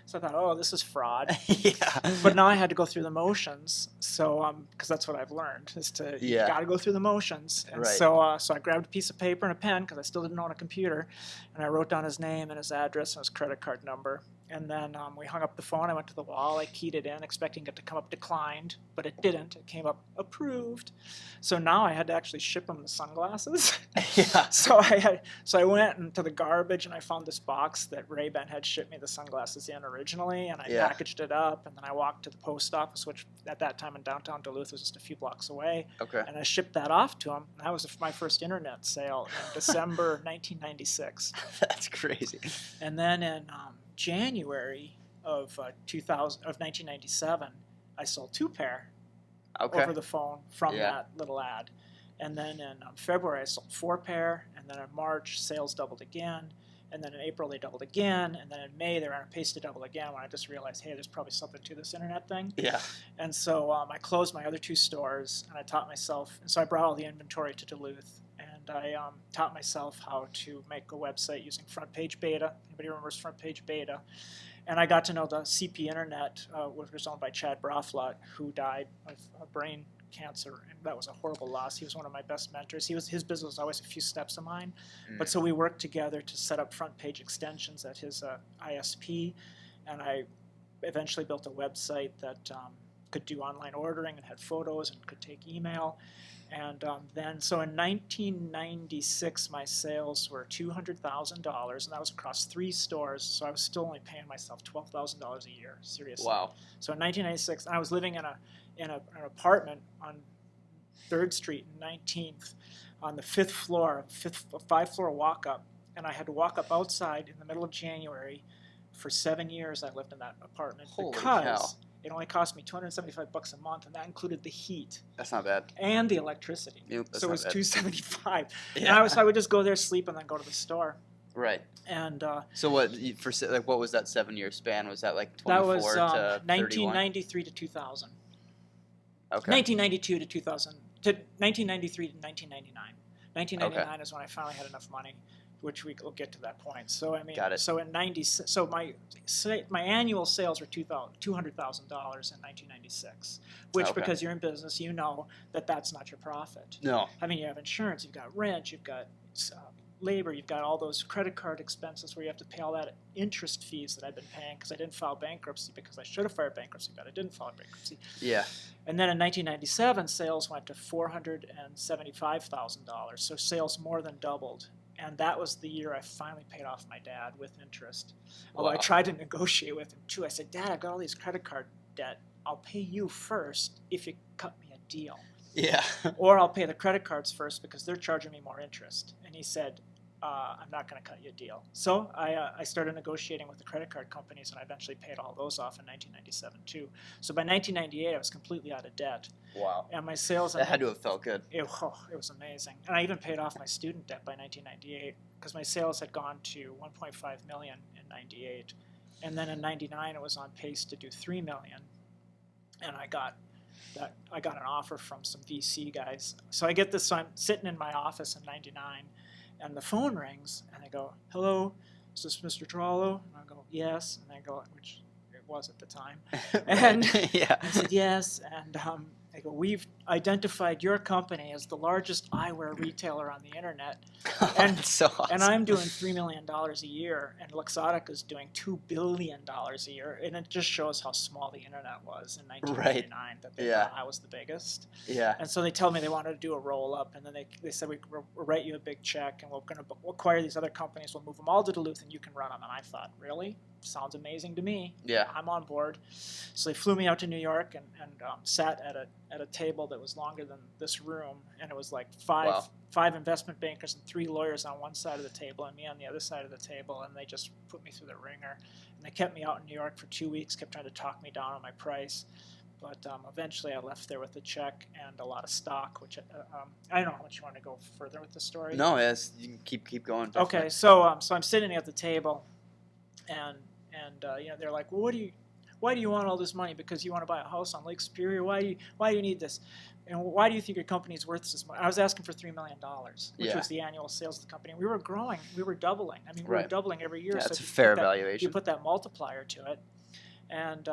A: So I thought, oh, this is fraud.
B: Yeah.
A: But now I had to go through the motions. So, because that's what I've learned, is you
B: Yeah.
A: got to go through the motions. And
B: Right.
A: so I grabbed a piece of paper and a pen, because I still didn't own a computer, and I wrote down his name and his address and his credit card number. And then we hung up the phone. I went to the wall. I keyed it in, expecting it to come up declined, but it didn't. It came up approved. So now I had to actually ship him the sunglasses.
B: Yeah.
A: So I went into the garbage, and I found this box that Ray-Ban had shipped me the sunglasses in originally, and I
B: Yeah.
A: packaged it up, and then I walked to the post office, which at that time in downtown Duluth was just a few blocks away,
B: Okay.
A: and I shipped that off to him. And that was my first internet sale in December 1996.
B: That's crazy.
A: And then in January of 1997, I sold 2 pair
B: Okay.
A: over the phone from
B: Yeah.
A: that little ad. And then in February, I sold 4 pair. And then in March, sales doubled again. And then in April, they doubled again. And then in May, they were on a pace to double again when I just realized, hey, there's probably something to this internet thing.
B: Yeah.
A: And so I closed my other 2 stores, and I taught myself. And so I brought all the inventory to Duluth. And I taught myself how to make a website using Front Page Beta. Anybody remembers Front Page Beta? And I got to know the CP Internet, which was owned by Chad Broflot, who died of brain cancer. And that was a horrible loss. He was one of my best mentors. His business was always a few steps of mine. But so we worked together to set up Front Page extensions at his ISP. And I eventually built a website that could do online ordering and had photos and could take email. And then, so in 1996, my sales were $200,000, and that was across 3 stores. So I was still only paying myself $12,000 a year, seriously.
B: Wow.
A: So in 1996, I was living in an apartment on 3rd Street and 19th on the 5th floor, 5-floor walk up. And I had to walk up outside in the middle of January. For 7 years, I lived in that apartment
B: Holy
A: because
B: cow.
A: it only cost me $275 a month, and that included the heat
B: That's not bad.
A: and the electricity.
B: Nope, that's
A: So it
B: not
A: was
B: bad.
A: $275.
B: Yeah.
A: And I would just go there, sleep, and then go to the store.
B: Right.
A: And
B: So what what was that 7-year span? Was that like
A: that
B: 24
A: was
B: to 31?
A: 1993 to 2000.
B: Okay.
A: 1992 to 2000 to 1993 to 1999. 1999 is when I finally had enough money, which we'll get to that point. So I mean,
B: Got it.
A: so in my annual sales were $200,000 in 1996, which
B: Okay.
A: because you're in business, you know that's not your profit.
B: No.
A: I mean, you have insurance, you've got rent, you've got labor, you've got all those credit card expenses where you have to pay all that interest fees that I've been paying because I didn't file bankruptcy because I should have filed bankruptcy, but I didn't file bankruptcy.
B: Yeah.
A: And then in 1997, sales went to $475,000. So sales more than doubled. And that was the year I finally paid off my dad with interest. Although I
B: Wow.
A: tried to negotiate with him too. I said, Dad, I've got all these credit card debt. I'll pay you first if you cut me a deal.
B: Yeah.
A: Or I'll pay the credit cards first because they're charging me more interest. And he said, I'm not going to cut you a deal. So I started negotiating with the credit card companies, and I eventually paid all those off in 1997 too. So by 1998, I was completely out of debt.
B: Wow.
A: And my sales...
B: That had to have felt good.
A: It was amazing. And I even paid off my student debt by 1998 because my sales had gone to 1.5 million in 98. And then in 99, it was on pace to do 3 million. And I got an offer from some VC guys. So I get this, so I'm sitting in my office in 99, and the phone rings, and they go, "Hello, is this Mr. Trollo?" And I go, "Yes." And they go, which it was at the time. And
B: yeah.
A: I said, "Yes." And they go, "We've identified your company as the largest eyewear retailer on the internet. And,
B: That's so awesome.
A: and I'm doing $3 million a year, and Luxottica is doing $2 billion a year." And it just shows how small the internet was in 1999, that they
B: Yeah.
A: thought I was the biggest.
B: Yeah.
A: And so they told me they wanted to do a roll-up, and then they said, we'll write you a big check, and we'll acquire these other companies, we'll move them all to Duluth, and you can run them. And I thought, really? Sounds amazing to me.
B: Yeah.
A: I'm on board. So they flew me out to New York and sat at a table that was longer than this room, and it was like five investment bankers and 3 lawyers on one side of the table and me on the other side of the table, and they just put me through the ringer. And they kept me out in New York for 2 weeks, kept trying to talk me down on my price. But eventually I left there with a check and a lot of stock, which I don't know how much you want to go further with the story.
B: No, yes, you can keep going. Definitely.
A: Okay, so I'm sitting at the table, and they're like, "Well, why do you want all this money? Because you want to buy a house on Lake Superior? Why do you need this? And why do you think your company's worth this much?" I was asking for $3 million, which
B: Yeah.
A: was the annual sales of the company. We were growing, we were doubling. I mean, we were
B: Right.
A: doubling every year.
B: Yeah,
A: so
B: it's a
A: if you
B: fair
A: put that-
B: valuation.
A: You put that multiplier to it, and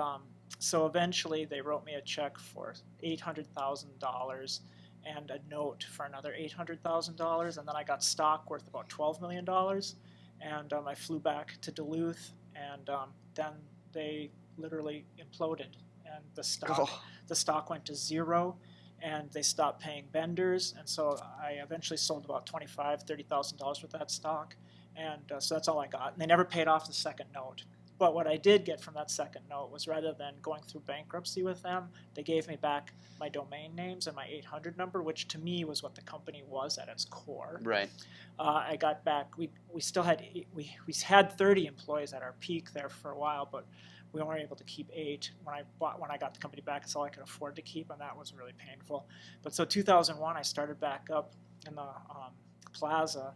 A: so eventually they wrote me a check for $800,000 and a note for another $800,000, and then I got stock worth about $12 million, and I flew back to Duluth, and then they literally imploded, and the stock went to zero, and they stopped paying vendors, and so I eventually sold about $25,000-$30,000 worth of that stock, and so that's all I got. And they never paid off the second note. But what I did get from that second note was, rather than going through bankruptcy with them, they gave me back my domain names and my 800 number, which to me was what the company was at its core.
B: Right.
A: I got back. We still had we had 30 employees at our peak there for a while, but we weren't able to keep 8. When I got the company back, it's all I could afford to keep, and that was really painful. But so 2001, I started back up in the plaza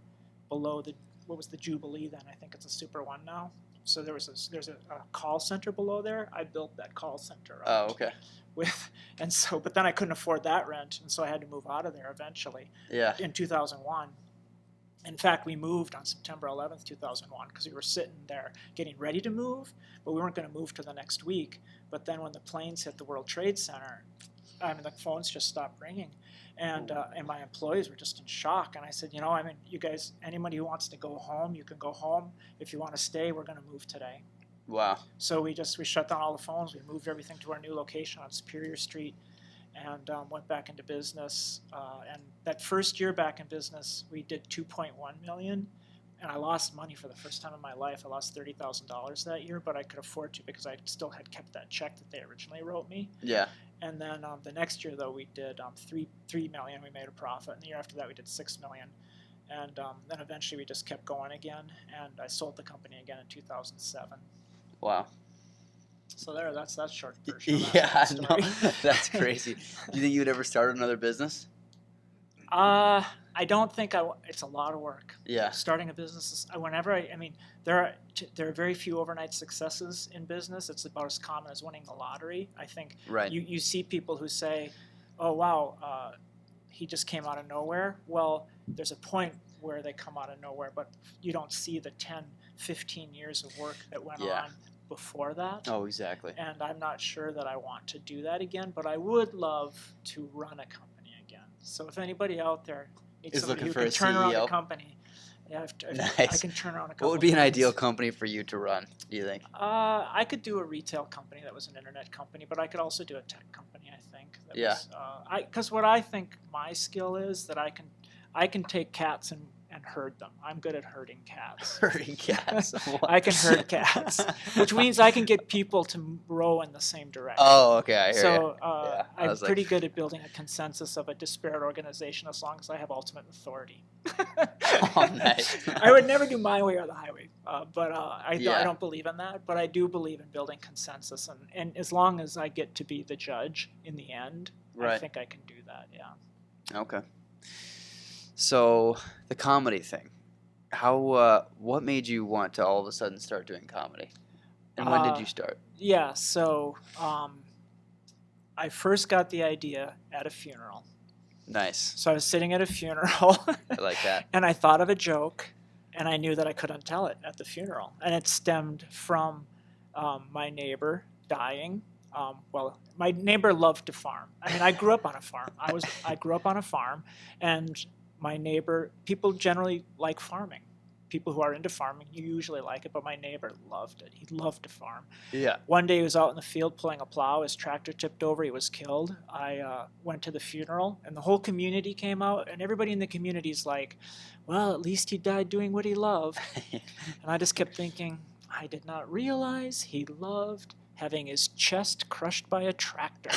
A: below what was the Jubilee then. I think it's a Super One now. So there's a call center below there. I built that call center up.
B: Oh, okay.
A: But then I couldn't afford that rent, and so I had to move out of there eventually.
B: Yeah.
A: In 2001. In fact, we moved on September 11th, 2001, because we were sitting there getting ready to move, but we weren't going to move till the next week. But then when the planes hit the World Trade Center, the phones just stopped ringing, and my employees were just in shock. And I said, you guys, anybody who wants to go home, you can go home. If you want to stay, we're going to move today.
B: Wow.
A: So we shut down all the phones. We moved everything to our new location on Superior Street, and went back into business. And that first year back in business, we did 2.1 million, and I lost money for the first time in my life. I lost $30,000 that year, but I could afford to because I still had kept that check that they originally wrote me.
B: Yeah.
A: And then the next year, though, we did $3 million. We made a profit. And the year after that, we did $6 million. And then eventually we just kept going again. And I sold the company again in 2007.
B: Wow.
A: So that's short version of that
B: Yeah,
A: story.
B: no, that's crazy. Do you think you would ever start another business?
A: I don't think it's a lot of work.
B: Yeah.
A: Starting a business is, I mean, there are very few overnight successes in business. It's about as common as winning the lottery. I think
B: Right.
A: you see people who say, oh, wow, he just came out of nowhere. Well, there's a point where they come out of nowhere, but you don't see the 10, 15 years of work that went
B: Yeah.
A: on before that.
B: Oh, exactly.
A: And I'm not sure that I want to do that again, but I would love to run a company again. So if anybody out there needs
B: Is
A: somebody
B: looking
A: who
B: for
A: can
B: a
A: turn around
B: CEO?
A: a company, yeah, I
B: Nice.
A: can turn around a company.
B: What would be an ideal company for you to run, do you think?
A: I could do a retail company that was an internet company, but I could also do a tech company, I think.
B: Yeah.
A: Because what I think my skill is that I can take cats and herd them. I'm good at herding cats.
B: Herding cats.
A: I can herd cats, which means I can get people to row in the same direction.
B: Oh, okay, I hear you.
A: So
B: Yeah, I
A: I'm
B: was like-
A: pretty good at building a consensus of a disparate organization as long as I have ultimate authority.
B: Oh, nice.
A: I would never do my way or the highway, but I
B: Yeah.
A: don't believe in that. But I do believe in building consensus, and as long as I get to be the judge in the end, I
B: Right.
A: think I can do that. Yeah.
B: Okay. So the comedy thing, what made you want to all of a sudden start doing comedy, and when did you start?
A: Yeah. So I first got the idea at a funeral.
B: Nice.
A: So I was sitting at a funeral.
B: I like that.
A: And I thought of a joke, and I knew that I couldn't tell it at the funeral. And it stemmed from my neighbor dying. Well, my neighbor loved to farm. I mean, I grew up on a farm. I grew up on a farm, and my neighbor, people generally like farming. People who are into farming, you usually like it, but my neighbor loved it. He loved to farm.
B: Yeah.
A: One day he was out in the field pulling a plow. His tractor tipped over. He was killed. I went to the funeral, and the whole community came out, and everybody in the community is like, well, at least he died doing what he loved. And I just kept thinking, I did not realize he loved having his chest crushed by a tractor.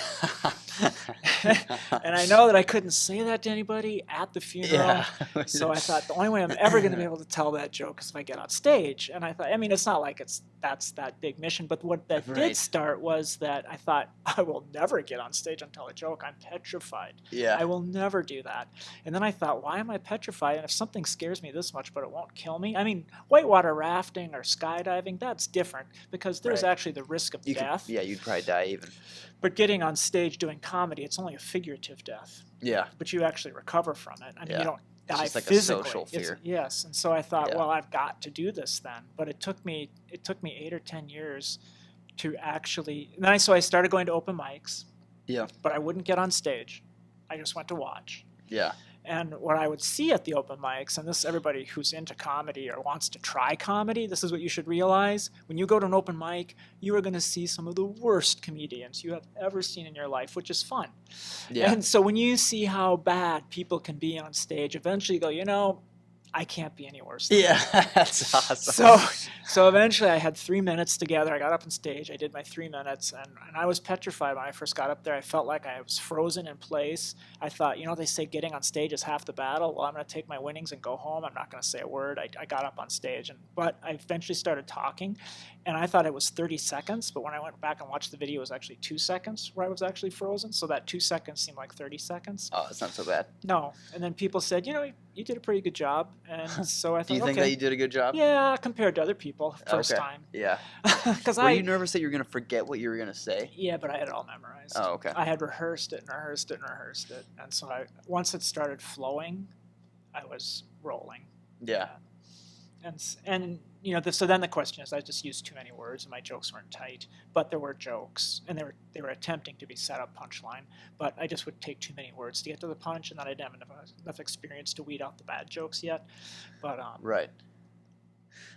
A: And I know that I couldn't say that to anybody at the funeral.
B: Yeah.
A: So I thought the only way I'm ever going to be able to tell that joke is if I get on stage. And I thought, I mean, it's not like that's that big mission, but what that
B: Right.
A: did start was that I thought, I will never get on stage and tell a joke. I'm petrified.
B: Yeah.
A: I will never do that. And then I thought, why am I petrified? And if something scares me this much, but it won't kill me? I mean, whitewater rafting or skydiving, that's different because there's
B: Right.
A: actually the risk of
B: You could,
A: death.
B: yeah, you'd probably die even.
A: But getting on stage doing comedy, it's only a figurative death.
B: Yeah.
A: But you actually recover from it. I mean,
B: Yeah.
A: you don't
B: It's
A: die
B: just like a
A: physically.
B: social fear.
A: Yes. And so I thought,
B: Yeah.
A: well, I've got to do this then. But it took me 8 or 10 years to actually. And then so I started going to open mics.
B: Yeah.
A: But I wouldn't get on stage. I just went to watch.
B: Yeah.
A: And what I would see at the open mics, and this everybody who's into comedy or wants to try comedy, this is what you should realize. When you go to an open mic, you are going to see some of the worst comedians you have ever seen in your life, which is fun.
B: Yeah.
A: And so when you see how bad people can be on stage, eventually you go, you know, I can't be any worse than
B: Yeah. That's awesome.
A: so eventually I had 3 minutes together. I got up on stage. I did my 3 minutes, and I was petrified when I first got up there. I felt like I was frozen in place. I thought, you know, they say getting on stage is half the battle. Well, I'm going to take my winnings and go home. I'm not going to say a word. I got up on stage, but I eventually started talking, and I thought it was 30 seconds. But when I went back and watched the video, it was actually 2 seconds where I was actually frozen. So that 2 seconds seemed like 30 seconds.
B: Oh, it's not so bad.
A: No. And then people said, you know, you did a pretty good job. And so I thought,
B: Do you think
A: okay.
B: that you did a good job?
A: Yeah, compared to other people, first
B: Okay.
A: time.
B: Yeah.
A: Because
B: Were you nervous that you were going to forget what you were going to say?
A: Yeah, but I had it all memorized.
B: Oh, okay.
A: I had rehearsed it and rehearsed it and rehearsed it, and so once it started flowing, I was rolling.
B: Yeah.
A: And you know, so then the question is, I just used too many words, and my jokes weren't tight. But there were jokes, and they were attempting to be set up punchline. But I just would take too many words to get to the punch, and then I didn't have enough experience to weed out the bad jokes yet. But
B: Right.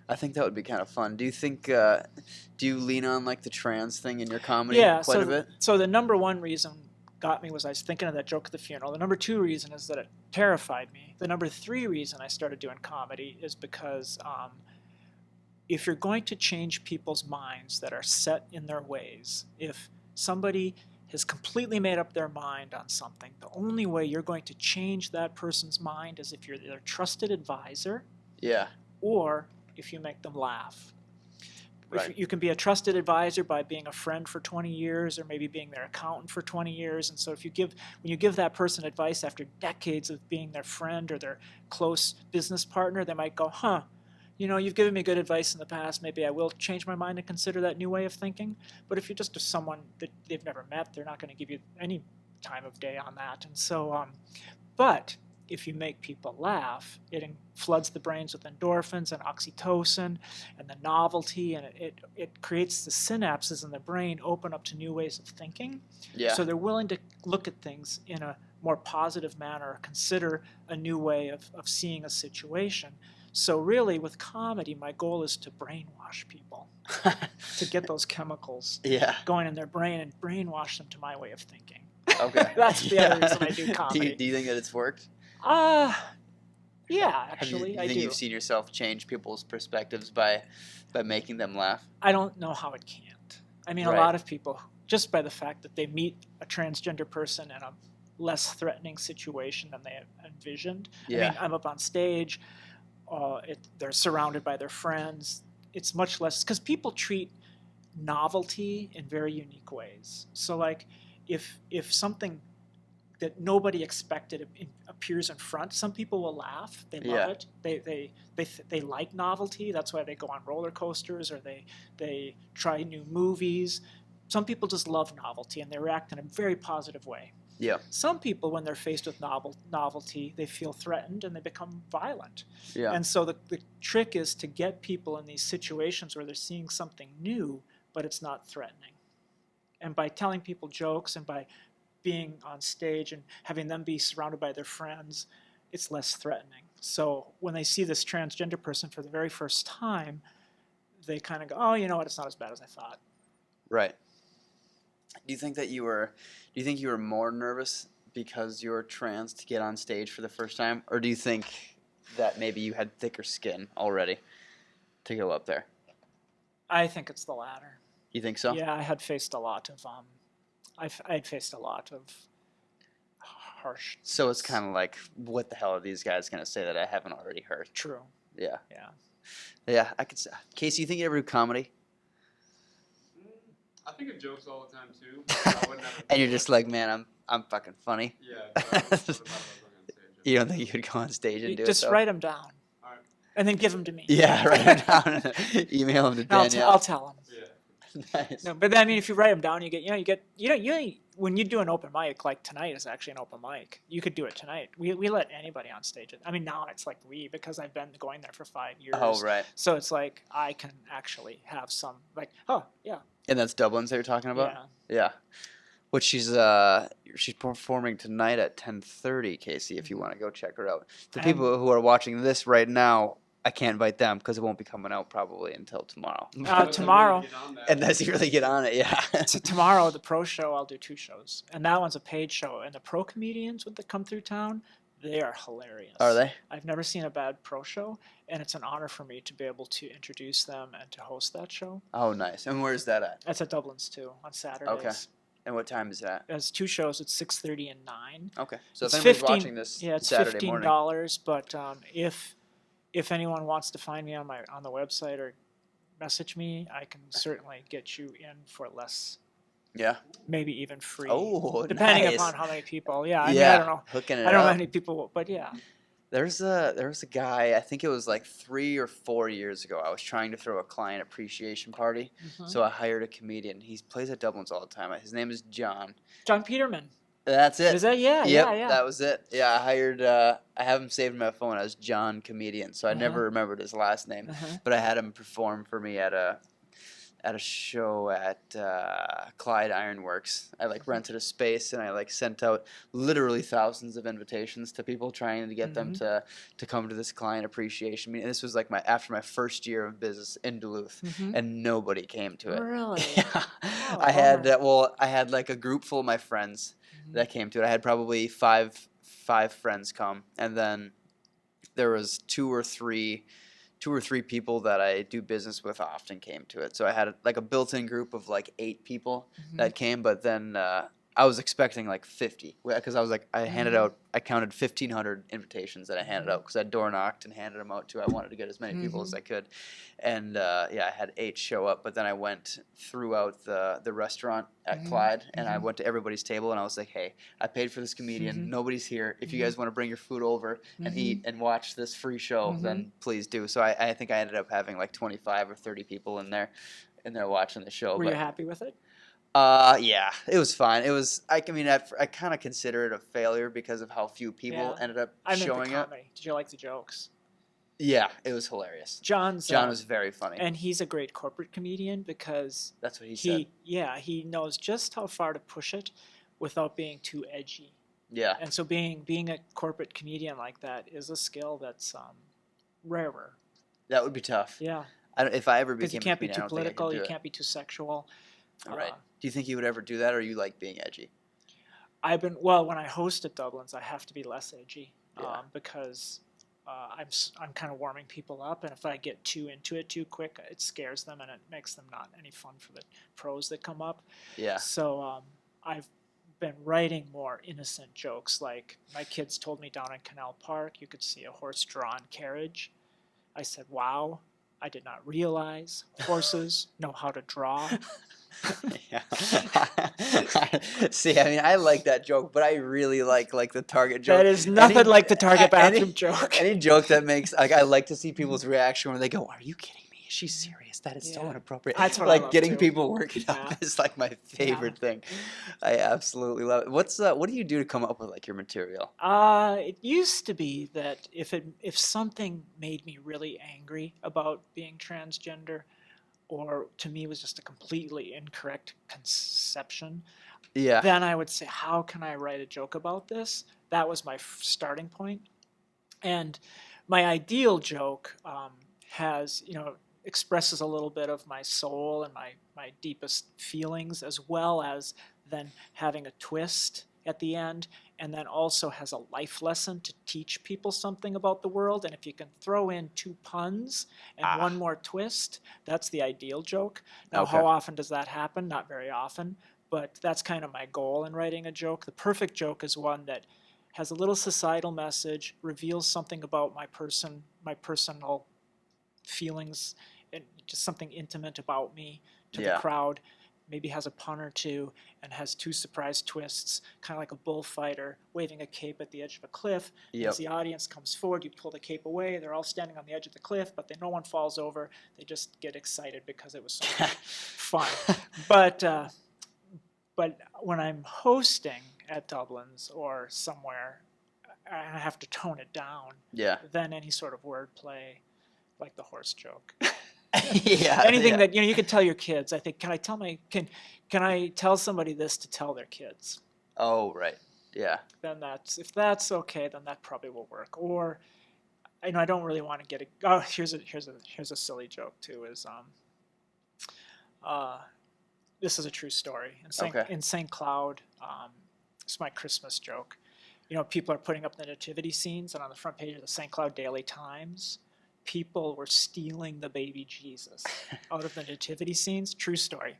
B: I think that would be kind of fun. Do you think, do you lean on like the trans thing in your comedy quite a bit?
A: So the number one reason got me was I was thinking of that joke at the funeral. The number two reason is that it terrified me. The number 3 reason I started doing comedy is because if you're going to change people's minds that are set in their ways, if somebody has completely made up their mind on something, the only way you're going to change that person's mind is if you're their trusted advisor
B: Yeah.
A: or if you make them laugh.
B: Right.
A: If you can be a trusted advisor by being a friend for 20 years or maybe being their accountant for 20 years. And so when you give that person advice after decades of being their friend or their close business partner, they might go, huh, you've given me good advice in the past. Maybe I will change my mind and consider that new way of thinking. But if you're just someone that they've never met, they're not going to give you any time of day on that. And so, but if you make people laugh, it floods the brains with endorphins and oxytocin and the novelty, and it creates the synapses in the brain open up to new ways of thinking.
B: Yeah.
A: So they're willing to look at things in a more positive manner, or consider a new way of seeing a situation. So really, with comedy, my goal is to brainwash people, to get those chemicals going in their brain and brainwash them to my way of thinking.
B: Okay.
A: That's the other reason I do comedy.
B: Do you think that it's worked?
A: Yeah, actually,
B: I do. You think you've seen yourself change people's perspectives by making them laugh?
A: I don't know how it can't. I mean,
B: Right.
A: A lot of people, just by the fact that they meet a transgender person in a less threatening situation than they envisioned.
B: Yeah.
A: I mean, I'm up on stage. They're surrounded by their friends. It's much less, because people treat novelty in very unique ways. So, like, if something that nobody expected appears in front, some people will laugh. They love it. They like novelty. That's why they go on roller coasters or they try new movies. Some people just love novelty and they react in a very positive way.
B: Yeah.
A: Some people, when they're faced with novelty, they feel threatened and they become violent.
B: Yeah.
A: And so the trick is to get people in these situations where they're seeing something new, but it's not threatening. And by telling people jokes and by being on stage and having them be surrounded by their friends, it's less threatening. So when they see this transgender person for the very first time, they kind of go, oh, you know what, it's not as bad as I thought.
B: Right. Do you think you were more nervous because you're trans to get on stage for the first time? Or do you think that maybe you had thicker skin already to go up there?
A: I think it's the latter.
B: You think so?
A: Yeah, I had faced a lot of I'd faced a lot of harsh.
B: So it's kind of like, what the hell are these guys going to say that I haven't already heard?
A: True.
B: Yeah.
A: Yeah.
B: Yeah, I could say. Casey, you think you ever do comedy?
C: I think of jokes all the time too. I would never
B: And you're just like, man, I'm fucking funny.
C: Yeah. But I never thought about going on stage.
B: You don't think you could go on stage and
A: You
B: do it?
A: just
B: though?
A: write them down.
C: All right.
A: And then give them to me.
B: Yeah, write them down. Email them to Danielle.
A: I'll tell them.
C: Yeah.
B: Nice.
A: No, but I mean, if you write them down, when you do an open mic, like tonight is actually an open mic. You could do it tonight. We let anybody on stage. I mean, now it's like because I've been going there for 5 years.
B: Oh, right.
A: So it's like I can actually have some yeah.
B: And that's Dublin's that you're talking about?
A: Yeah.
B: Yeah. Which she's performing tonight at 10:30, Casey, if you want to go check her out. The people who are watching this right now, I can't invite them because it won't be coming out probably until tomorrow.
A: Tomorrow.
B: Unless you really get on it, yeah.
A: So tomorrow, the pro show, I'll do 2 shows. And that one's a paid show. And the pro comedians that come through town, they are hilarious.
B: Are they?
A: I've never seen a bad pro show, and it's an honor for me to be able to introduce them and to host that show.
B: Oh, nice. And where's that at?
A: That's at Dublin's too, on Saturdays.
B: Okay. And what time is that?
A: It's 2 shows. It's 6:30 and 9.
B: Okay. So
A: It's
B: if anybody's
A: 15
B: watching this
A: it's
B: Saturday morning.
A: $15. But if anyone wants to find me on the website or message me, I can certainly get you in for less.
B: Yeah.
A: Maybe even free.
B: Oh,
A: depending
B: nice.
A: upon how many people. Yeah. I
B: Yeah.
A: mean, I don't know.
B: Hooking it
A: I don't know
B: up.
A: how many people, but yeah.
B: There was a guy, I think it was like 3 or 4 years ago. I was trying to throw a client appreciation party,
A: Mhm.
B: so I hired a comedian. He plays at Dublin's all the time. His name is John.
A: John Peterman.
B: That's it.
A: Is that
B: Yep,
A: yeah.
B: that was it. Yeah, I hired. I have him saved in my phone as John Comedian, so I
A: Uh-huh.
B: never remembered his last name.
A: Uh-huh.
B: But I had him perform for me at a show at Clyde Ironworks. I rented a space and I sent out literally thousands of invitations to people trying to get them to come to this client appreciation meeting. And this was after my first year of business in Duluth,
A: Mhm.
B: and nobody came to it.
A: Really?
B: Yeah.
A: Oh,
B: I had
A: bummer.
B: I had a group full of my friends that came to it. I had probably five 5 friends come, and then there was two or three people that I do business with often came to it. So I had like a built-in group of like 8 people that came, but then I was expecting like 50 because I was like I counted 1,500 invitations that I handed out because I door knocked and handed them out too. I wanted to get as many people as I could, and I had 8 show up. But then I went throughout the restaurant at Clyde, and I went to everybody's table, and I was like, hey, I paid for this comedian. Nobody's here. If you guys want to bring your food over and eat and watch this free show, then please do. So I think I ended up having like 25 or 30 people in there watching the show.
A: Were you happy with it?
B: Yeah, it was fine. It was. I mean, I kind of consider it a failure because of how few people ended up showing
A: the
B: up.
A: comedy. Did you like the jokes?
B: Yeah, it was hilarious. John was very funny,
A: and he's a great corporate comedian because
B: that's what he said.
A: Yeah, he knows just how far to push it without being too edgy.
B: Yeah,
A: and so being a corporate comedian like that is a skill that's rarer.
B: That would be tough.
A: Yeah,
B: if I ever became
A: because you can't
B: a comedian,
A: be too political, you can't be too sexual.
B: Right. Do you think you would ever do that, or you like being edgy?
A: When I host at Dublin's, I have to be less edgy because I'm kind of warming people up, and if I get too into it too quick, it scares them and it makes them not any fun for the pros that come up.
B: Yeah.
A: So I've been writing more innocent jokes. Like my kids told me down in Canal Park you could see a horse-drawn carriage. I said, "Wow, I did not realize horses know how to draw."
B: Yeah. See, I mean, I like that joke, but I really like the Target joke.
A: That is nothing like the Target bathroom joke.
B: Any joke that makes I like to see people's reaction when they go, "Are you kidding me? Is she serious? That is so inappropriate."
A: That's what I
B: like
A: love
B: getting
A: too.
B: people worked up is like my favorite thing. I absolutely love it. What do you do to come up with like your material?
A: It used to be that if something made me really angry about being transgender, or to me was just a completely incorrect conception, then I would say, how can I write a joke about this? That was my starting point. And my ideal joke expresses a little bit of my soul and my deepest feelings, as well as then having a twist at the end, and then also has a life lesson to teach people something about the world. And if you can throw in 2 puns and one more twist, that's the ideal joke. Now, how often does that happen? Not very often, but that's kind of my goal in writing a joke. The perfect joke is one that has a little societal message, reveals something about my personal feelings, and just something intimate about me to the crowd. Maybe has a pun or two, and has 2 surprise twists, kind of like a bullfighter waving a cape at the edge of a cliff. As the audience comes forward, you pull the cape away. They're all standing on the edge of the cliff, but no one falls over. They just get excited because it was so much fun. But when I'm hosting at Dublin's or somewhere, I have to tone it down.
B: Yeah.
A: Then any sort of wordplay, like the horse joke.
B: Anything
A: that you could tell your kids. I think, can I tell somebody this to tell their kids?
B: Oh, right. Yeah.
A: Then if that's okay, then that probably will work. Or I don't really want to get a. Oh, here's a silly joke too. Is this is a true story in St. Cloud. It's my Christmas joke. People are putting up the nativity scenes, and on the front page of the St. Cloud Daily Times, people were stealing the baby Jesus out of the nativity scenes. True story.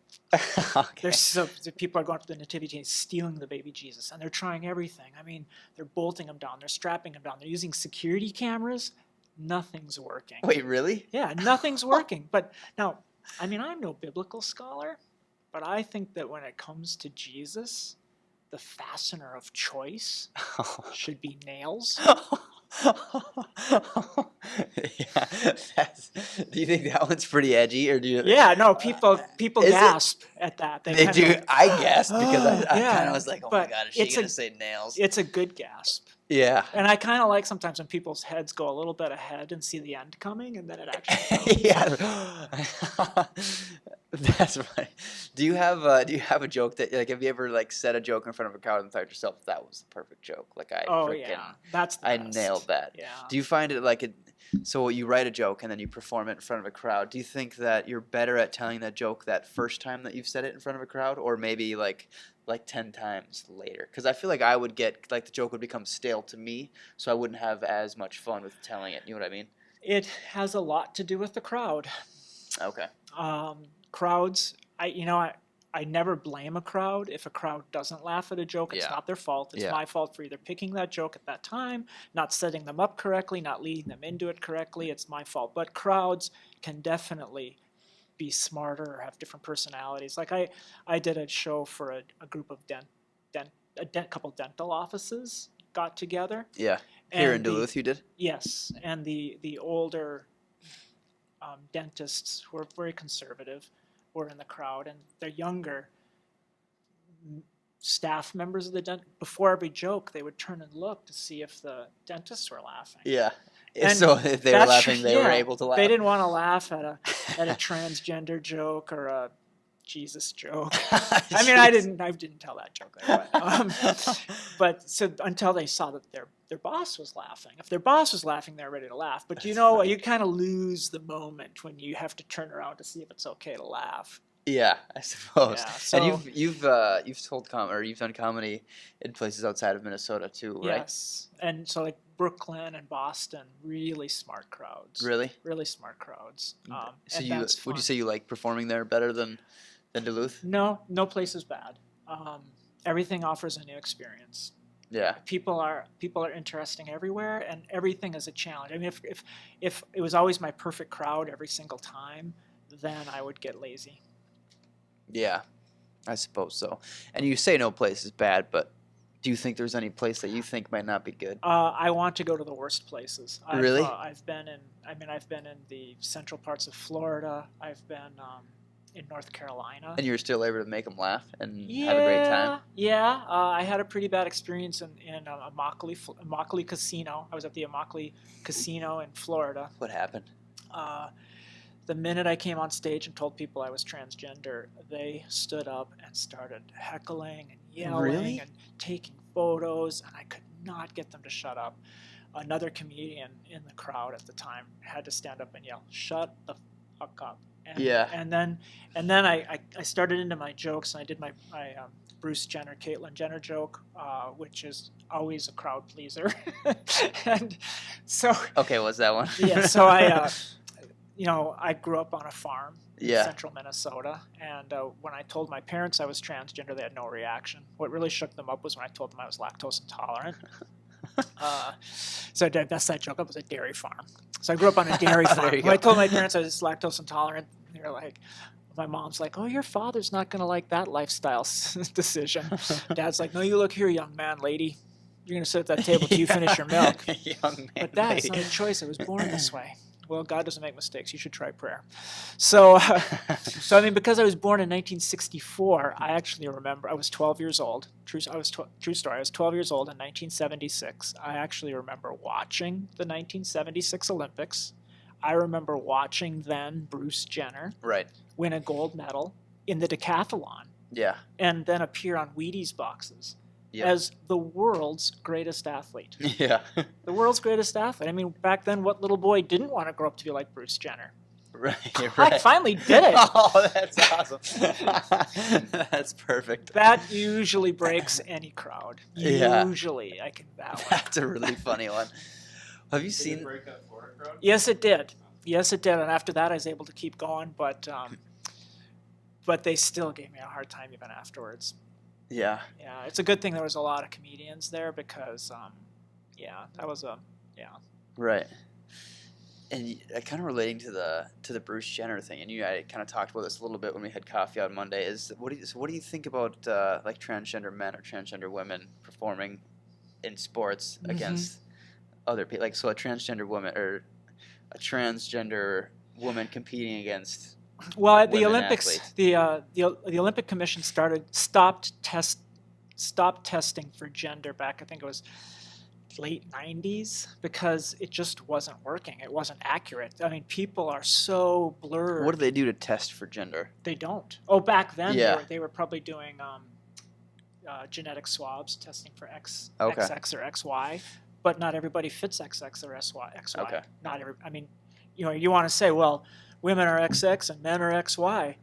A: People are going up to the nativity scenes, stealing the baby Jesus, and they're trying everything. I mean, they're bolting him down, they're strapping him down, they're using security cameras. Nothing's working.
B: Wait, really?
A: Yeah, nothing's working. But now, I mean, I'm no biblical scholar, but I think that when it comes to Jesus, the fastener of choice should be nails.
B: Do you think that one's pretty edgy, or do you?
A: Yeah, no. People gasp at that.
B: They do. I gasped because I kind of was like, "Oh my God, is she gonna say nails?"
A: It's a good gasp.
B: Yeah.
A: And I kind of like sometimes when people's heads go a little bit ahead and see the end coming, and then it actually.
B: Yeah. That's right. Do you have a joke that have you ever said a joke in front of a crowd and thought to yourself that was the perfect joke?
A: That's the best.
B: Nailed that.
A: Yeah.
B: Do you find it so you write a joke and then you perform it in front of a crowd? Do you think that you're better at telling that joke that first time that you've said it in front of a crowd, or maybe like 10 times later? Because I feel like I would get, like, the joke would become stale to me, so I wouldn't have as much fun with telling it. You know what I mean?
A: It has a lot to do with the crowd.
B: Okay.
A: Crowds, I never blame a crowd. If a crowd doesn't laugh at a joke, it's
B: Yeah.
A: not their fault. It's
B: Yeah.
A: my fault for either picking that joke at that time, not setting them up correctly, not leading them into it correctly. It's my fault. But crowds can definitely be smarter or have different personalities. Like I did a show for a group of couple dental offices got together.
B: Yeah. Here in
A: And the-
B: Duluth, you did?
A: Yes, and the older dentists who are very conservative were in the crowd, and the younger staff members of the before every joke, they would turn and look to see if the dentists were laughing.
B: Yeah.
A: And
B: So if they were
A: that's
B: laughing, they were
A: yeah,
B: able to laugh.
A: They didn't want to laugh at a transgender joke or a Jesus joke. I mean, I didn't tell that joke. But so until they saw that their boss was laughing. If their boss was laughing, they're ready to laugh. But you kind of lose the moment when you have to turn around to see if it's okay to laugh.
B: Yeah, I suppose.
A: Yeah, so-
B: And you've done comedy in places outside of Minnesota too, right?
A: Yes, and so like Brooklyn and Boston, really smart crowds.
B: Really?
A: Really smart crowds.
B: So
A: and
B: you
A: that's
B: would you
A: fun.
B: say you like performing there better than Duluth?
A: No place is bad. Everything offers a new experience.
B: Yeah.
A: People are interesting everywhere, and everything is a challenge. I mean, if it was always my perfect crowd every single time, then I would get lazy.
B: Yeah, I suppose so. And you say no place is bad, but do you think there's any place that you think might not be good?
A: I want to go to the worst places.
B: Really?
A: I've been in the central parts of Florida. I've been in North Carolina.
B: And you're still able to make them laugh and have a great time?
A: Yeah. I had a pretty bad experience in Immokalee Casino. I was at the Immokalee Casino in Florida.
B: What happened?
A: The minute I came on stage and told people I was transgender, they stood up and started heckling and yelling
B: Really?
A: and taking photos, and I could not get them to shut up. Another comedian in the crowd at the time had to stand up and yell, "Shut the fuck up!" And,
B: Yeah.
A: And then I started into my jokes, and I did my Bruce Jenner, Caitlyn Jenner joke, which is always a crowd pleaser, and so
B: Okay, what's that one?
A: yeah, so I grew up on a farm in
B: Yeah.
A: central Minnesota, and when I told my parents I was transgender, they had no reaction. What really shook them up was when I told them I was lactose intolerant. So to mess that joke up, it was a dairy farm. So I grew up on a dairy farm.
B: There you
A: When I
B: go.
A: told my parents I was lactose intolerant, they were like, my mom's like, "Oh, your father's not going to like that lifestyle decision." Dad's like, "No, you look here, young man, lady. You're going to sit at that table till you finish your milk."
B: Young man.
A: But that's not a choice. I was born this way. Well, God doesn't make mistakes. You should try prayer. So, because I was born in 1964, I actually remember I was 12 years old. True story. I was 12 years old in 1976. I actually remember watching the 1976 Olympics. I remember watching then Bruce Jenner
B: Right.
A: win a gold medal in the decathlon
B: Yeah.
A: and then appear on Wheaties boxes
B: Yep.
A: as the world's greatest athlete.
B: Yeah.
A: The world's greatest athlete. I mean, back then, what little boy didn't want to grow up to be like Bruce Jenner?
B: Right.
A: I finally did it.
B: Oh, that's awesome. That's perfect.
A: That usually breaks any crowd.
B: Yeah.
A: Usually, I can that one.
B: That's a really funny one. Have you
C: Did it
B: seen?
C: break that Florida crowd?
A: Yes, it did. Yes, it did. And after that, I was able to keep going, but they still gave me a hard time even afterwards.
B: Yeah.
A: Yeah, it's a good thing there was a lot of comedians there because, that was
B: Right. And kind of relating to the Bruce Jenner thing, and I kind of talked about this a little bit when we had coffee on Monday. Is what do you think about like transgender men or transgender women performing in sports against other people? Like, so a transgender woman or a transgender woman competing against.
A: Well, at the
B: women
A: Olympics,
B: athletes.
A: the Olympic Commission stopped testing for gender back. I think it was late 90s because it just wasn't working. It wasn't accurate. I mean, people are so blurred.
B: What do they do to test for gender?
A: They don't. Oh, back then
B: Yeah.
A: they were probably doing genetic swabs testing for
B: Okay.
A: XX or XY, but not everybody fits XX or XY.
B: Okay.
A: Not every. I mean, you want to say, well, women are XX and men are XY.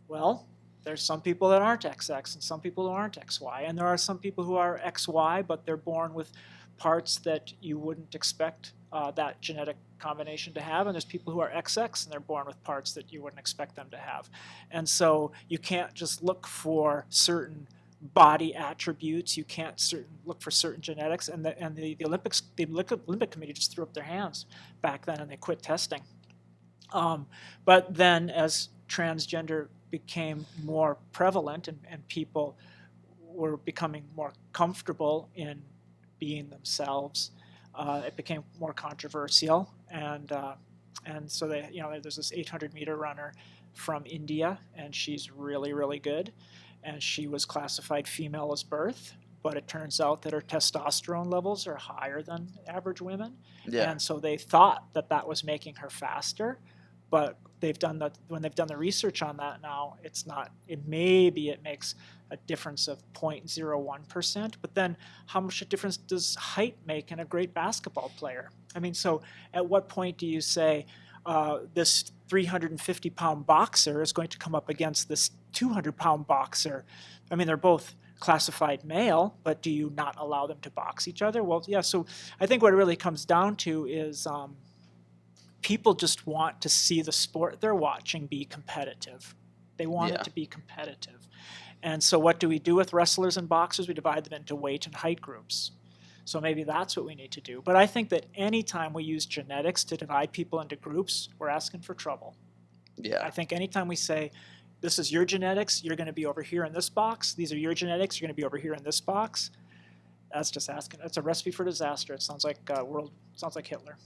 A: Well, there's some people that aren't XX and some people who aren't XY, and there are some people who are XY, but they're born with parts that you wouldn't expect that genetic combination to have, and there's people who are XX and they're born with parts that you wouldn't expect them to have. And so you can't just look for certain body attributes, you can't look for certain genetics, and the Olympic Committee just threw up their hands back then and they quit testing. But then as transgender became more prevalent and people were becoming more comfortable in being themselves, it became more controversial, and so there's this 800-meter runner from India, and she's really, really good, and she was classified female as birth, but it turns out that her testosterone levels are higher than average women, and so they thought that was making her faster, but when they've done the research on that now, it's not. Maybe it makes a difference of 0.01%, but then how much a difference does height make in a great basketball player? I mean, so at what point do you say this 350-pound boxer is going to come up against this 200-pound boxer? I mean, they're both classified male, but do you not allow them to box each other? Well, yeah, so I think what it really comes down to is people just want to see the sport they're watching be competitive. They want it to be competitive. And so what do we do with wrestlers and boxers? We divide them into weight and height groups. So maybe that's what we need to do. But I think that anytime we use genetics to divide people into groups, we're asking for trouble.
B: Yeah.
A: I think anytime we say, this is your genetics, you're going to be over here in this box. These are your genetics, you're going to be over here in this box. That's just asking. That's a recipe for disaster. It sounds like sounds like Hitler.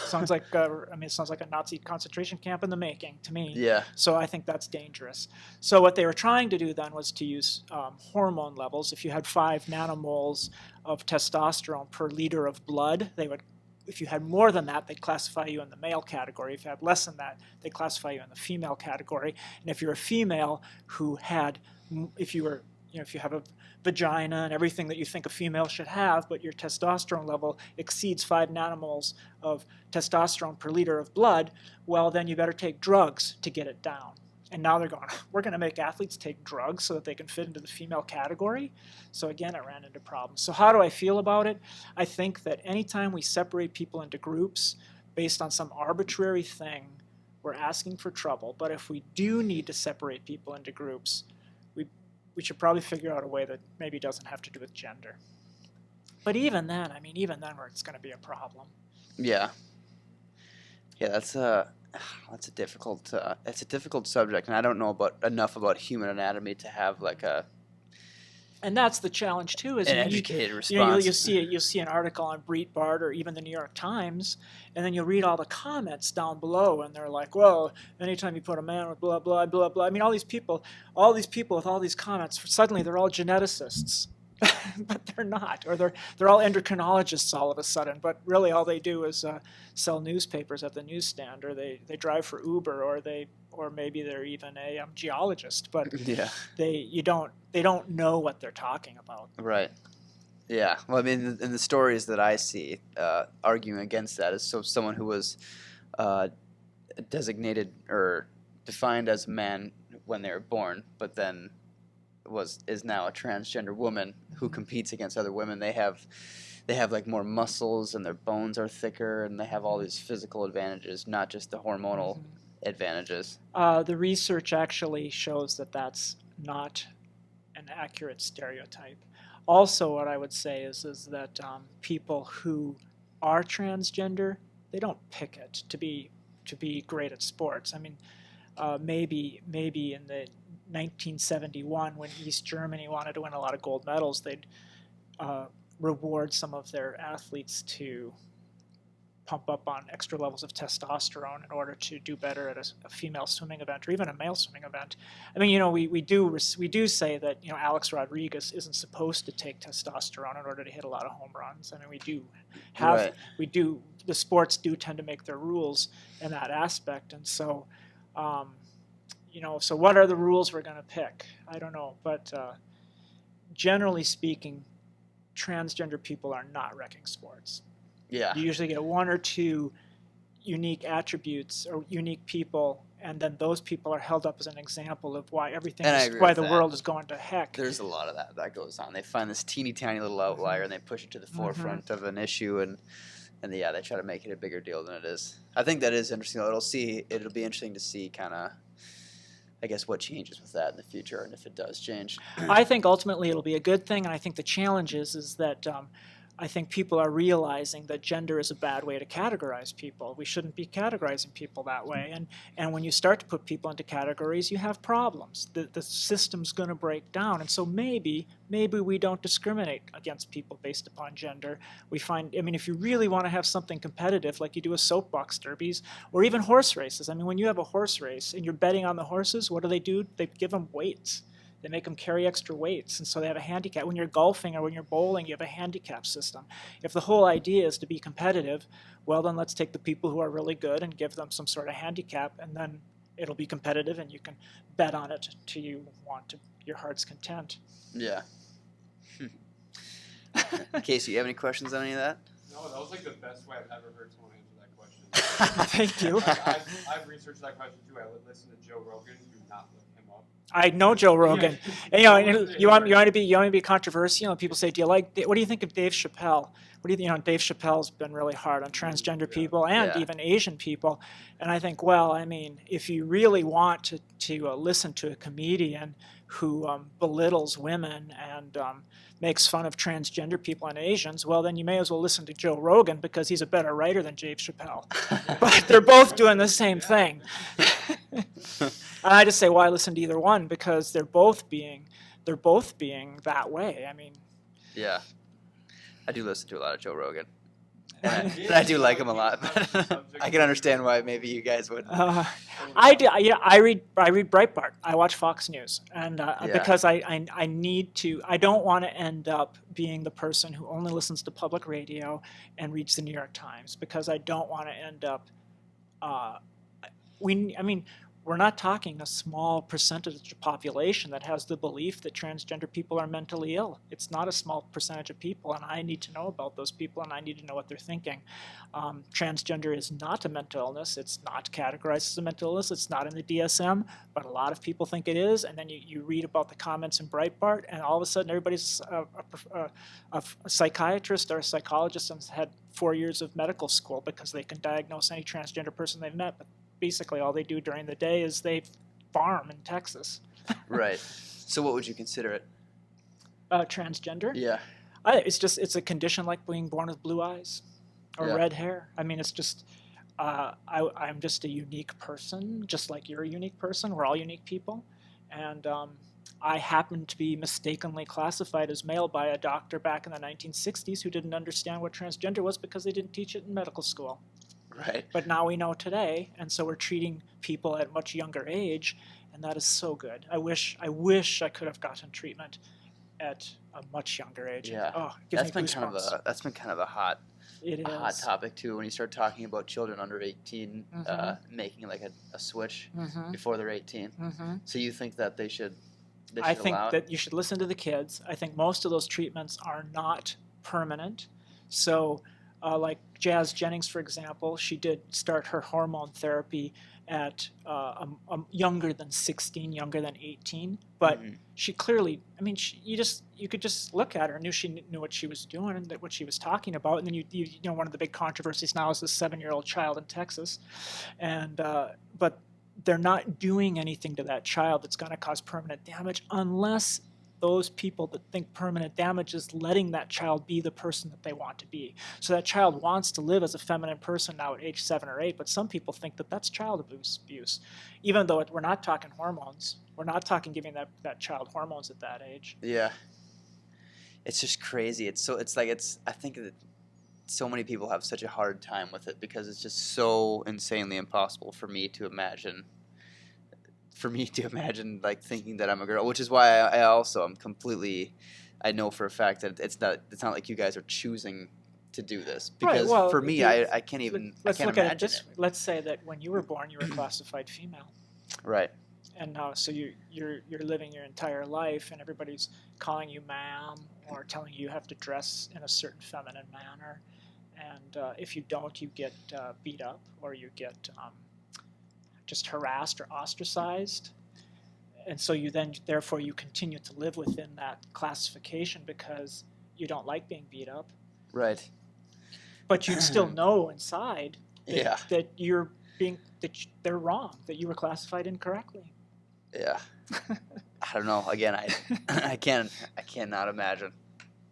A: Sounds like it sounds like a Nazi concentration camp in the making to me.
B: Yeah.
A: So I think that's dangerous. So what they were trying to do then was to use hormone levels. If you had 5 nanomoles of testosterone per liter of blood, if you had more than that, they'd classify you in the male category. If you had less than that, they'd classify you in the female category. And if you're a female who had, if you have a vagina and everything that you think a female should have, but your testosterone level exceeds 5 nanomoles of testosterone per liter of blood, well, then you better take drugs to get it down. And now they're going, we're going to make athletes take drugs so that they can fit into the female category. So again, it ran into problems. So how do I feel about it? I think that anytime we separate people into groups based on some arbitrary thing, we're asking for trouble. But if we do need to separate people into groups, we should probably figure out a way that maybe doesn't have to do with gender. But even then, it's going to be a problem.
B: Yeah. Yeah, that's a difficult subject, and I don't know enough about human anatomy to have like
A: And that's the challenge too. Is
B: an educated response.
A: You'll see an article on Breitbart or even the New York Times, and then you'll read all the comments down below, and they're like, "Well, anytime you put a man with blah blah blah blah." I mean, all these people with all these comments, suddenly they're all geneticists, but they're not, or they're all endocrinologists all of a sudden. But really, all they do is sell newspapers at the newsstand, or they drive for Uber, or maybe they're even a geologist. But
B: yeah.
A: they don't know what they're talking about.
B: Right. Yeah. Well, I mean, in the stories that I see arguing against that is someone who was designated or defined as a man when they were born, but then is now a transgender woman who competes against other women. They have like more muscles and their bones are thicker and they have all these physical advantages, not just the hormonal advantages.
A: The research actually shows that that's not an accurate stereotype. Also, what I would say is that people who are transgender, they don't pick it to be great at sports. I mean, maybe in the 1971, when East Germany wanted to win a lot of gold medals, they'd reward some of their athletes to pump up on extra levels of testosterone in order to do better at a female swimming event or even a male swimming event. I mean, we do say that Alex Rodriguez isn't supposed to take testosterone in order to hit a lot of home runs. I mean, the sports do tend to make their rules in that aspect, and so so what are the rules we're going to pick? I don't know, but generally speaking, transgender people are not wrecking sports.
B: Yeah.
A: You usually get 1 or 2 unique attributes or unique people and then those people are held up as an example of why everything
B: And I
A: is,
B: agree
A: why
B: with
A: the
B: that.
A: world is going to heck.
B: There's a lot of that goes on. They find this teeny tiny little outlier and they push it to the forefront of an issue, and yeah, they try to make it a bigger deal than it is. I think that is interesting. It'll be interesting to see kind of, I guess, what changes with that in the future, and if it does change.
A: I think ultimately it'll be a good thing, and I think the challenge is that I think people are realizing that gender is a bad way to categorize people. We shouldn't be categorizing people that way, and when you start to put people into categories, you have problems. The system's going to break down, and so maybe we don't discriminate against people based upon gender. We find, I mean, if you really want to have something competitive, like you do with soapbox derbies, or even horse races. I mean, when you have a horse race and you're betting on the horses, what do? They give them weights. They make them carry extra weights, and so they have a handicap. When you're golfing or when you're bowling, you have a handicap system. If the whole idea is to be competitive, well, then let's take the people who are really good and give them some sort of handicap, and then it'll be competitive, and you can bet on it till you want to, your heart's content.
B: Yeah. Casey, you have any questions on any of that?
C: No, that was like the best way I've ever heard someone answer that question.
A: Thank you.
C: I've researched that question too. I listened to Joe Rogan. Do not look him up.
A: I know Joe Rogan. And, you want to be controversial, and people say, what do you think of Dave Chappelle? Dave Chappelle's been really hard on transgender people and even Asian people. And I think, well, I mean, if you really want to listen to a comedian who belittles women and makes fun of transgender people and Asians, well, then you may as well listen to Joe Rogan, because he's a better writer than Dave Chappelle. But they're both doing the same thing. And I just say, why listen to either one? Because they're both being that way. I mean,
B: Yeah, I do listen to a lot of Joe Rogan, and I do like him a lot. But I can understand why maybe you guys would.
A: I do. I read Breitbart. I watch Fox News, and because I need to. I don't want to end up being the person who only listens to public radio and reads the New York Times, because I don't want to end up. We're not talking a small percentage of the population that has the belief that transgender people are mentally ill. It's not a small percentage of people, and I need to know about those people, and I need to know what they're thinking. Transgender is not a mental illness. It's not categorized as a mental illness. It's not in the DSM, but a lot of people think it is, and then you read about the comments in Breitbart, and all of a sudden everybody's a psychiatrist or a psychologist and has had 4 years of medical school because they can diagnose any transgender person they've met. But basically all they do during the day is they farm in Texas.
B: Right. So what would you consider it?
A: Transgender?
B: Yeah.
A: It's a condition like being born with blue eyes or red hair. I mean, it's just I'm just a unique person, just like you're a unique person. We're all unique people, and I happened to be mistakenly classified as male by a doctor back in the 1960s who didn't understand what transgender was because they didn't teach it in medical school.
B: Right.
A: But now we know today, and so we're treating people at a much younger age, and that is so good. I wish I could have gotten treatment at a much younger age.
B: Yeah.
A: Oh, it gives me goosebumps.
B: That's been kind of a hot topic too, when you start talking about children under 18 making like a switch before they're 18. So you think that they should
A: I think that you should listen to the kids. I think most of those treatments are not permanent. So like Jazz Jennings, for example, she did start her hormone therapy at younger than 16, younger than 18. But she clearly, I mean, you could just look at her and she knew what she was doing and what she was talking about. And then you know, one of the big controversies now is this 7-year-old child in Texas, and but they're not doing anything to that child that's going to cause permanent damage, unless those people that think permanent damage is letting that child be the person that they want to be. So that child wants to live as a feminine person now at age 7 or 8, but some people think that that's child abuse, even though we're not talking hormones. We're not talking giving that child hormones at that age.
B: Yeah. It's just crazy. I think that so many people have such a hard time with it because it's just so insanely impossible for me to imagine like thinking that I'm a girl, which is why I also am completely, I know for a fact that it's not like you guys are choosing to do this, because
A: right, well,
B: for me I can't even
A: let's
B: I can't
A: look
B: imagine
A: at it this
B: it.
A: way. Let's say that when you were born you were classified female,
B: Right.
A: and now so you're living your entire life and everybody's calling you ma'am or telling you have to dress in a certain feminine manner, and if you don't you get beat up or you get just harassed or ostracized. And so therefore you continue to live within that classification because you don't like being beat up.
B: Right.
A: But you'd still know inside
B: Yeah.
A: that they're wrong, that you were classified incorrectly.
B: Yeah. I don't know. Again, I cannot imagine.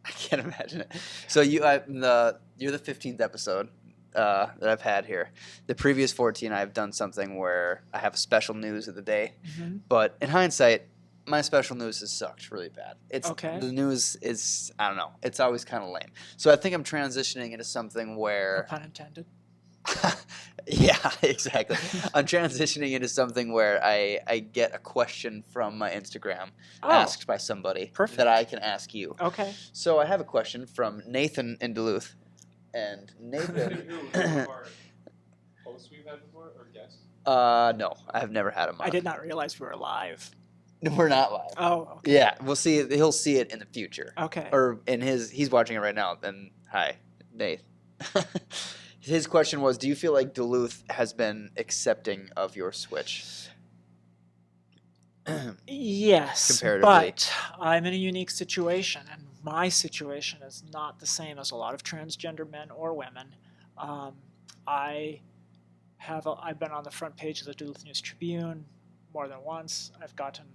B: I can't imagine it. So you're the 15th episode that I've had here. The previous 14, I've done something where I have a special news of the day.
A: Mm-hmm.
B: But in hindsight, my special news has sucked really bad.
A: Okay.
B: The news is, I don't know, it's always kind of lame. So I think I'm transitioning into something
A: No
B: where,
A: pun intended.
B: yeah, exactly. I'm transitioning into something where I get a question from my Instagram asked by somebody
A: Perfect.
B: that I can ask you.
A: Okay.
B: So I have a question from Nathan in Duluth. And Nathan,
C: Who are hosts we've had before or guests?
B: no, I have never had him on.
A: I did not realize we were live.
B: We're not live.
A: Oh, okay.
B: Yeah, we'll see. He'll see it in the future.
A: Okay.
B: Or he's watching it right now. Then hi, Nate. His question was, do you feel like Duluth has been accepting of your switch?
A: Yes,
B: Comparatively.
A: but I'm in a unique situation, and my situation is not the same as a lot of transgender men or women. I've been on the front page of the Duluth News Tribune more than once. I've gotten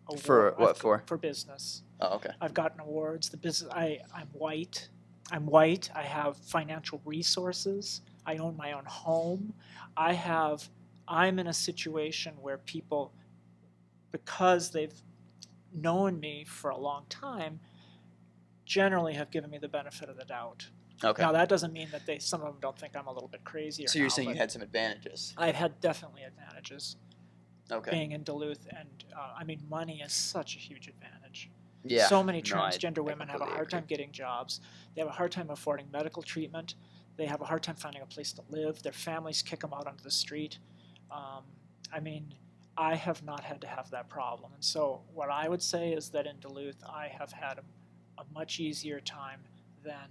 A: awards.
B: For what for?
A: For business.
B: Oh, okay.
A: I've gotten awards. The business. I'm white. I'm white. I have financial resources. I own my own home. I'm in a situation where people, because they've known me for a long time, generally have given me the benefit of the doubt.
B: Okay.
A: Now that doesn't mean that some of them don't think I'm a little bit crazy.
B: So you're saying you had some advantages?
A: I've had definitely advantages
B: Okay.
A: being in Duluth, and money is such a huge advantage.
B: Yeah.
A: So many
B: No, I
A: transgender women have a
B: completely
A: hard
B: agree.
A: time getting jobs. They have a hard time affording medical treatment. They have a hard time finding a place to live. Their families kick them out onto the street. I have not had to have that problem. And so what I would say is that in Duluth, I have had a much easier time than,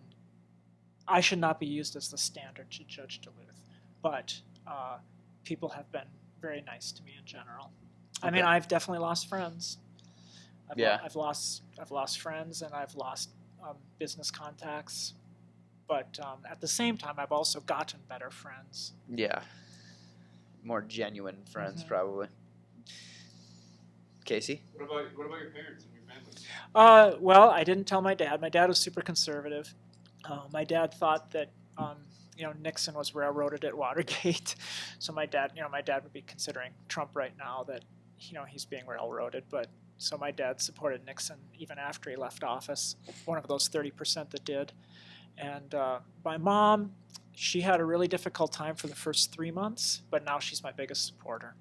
A: I should not be used as the standard to judge Duluth, but people have been very nice to me in general.
B: Okay.
A: I've definitely lost friends. I've lost friends, and I've lost business contacts. But at the same time, I've also gotten better friends.
B: Yeah. More genuine friends,
A: Mhm.
B: probably. Casey?
C: What about your parents and your family?
A: Well, I didn't tell my dad. My dad was super conservative. My dad thought that Nixon was railroaded at Watergate. So my dad would be considering Trump right now, that he's being railroaded. But so my dad supported Nixon even after he left office, one of those 30% that did. And my mom, she had a really difficult time for the first 3 months, but now she's my biggest supporter.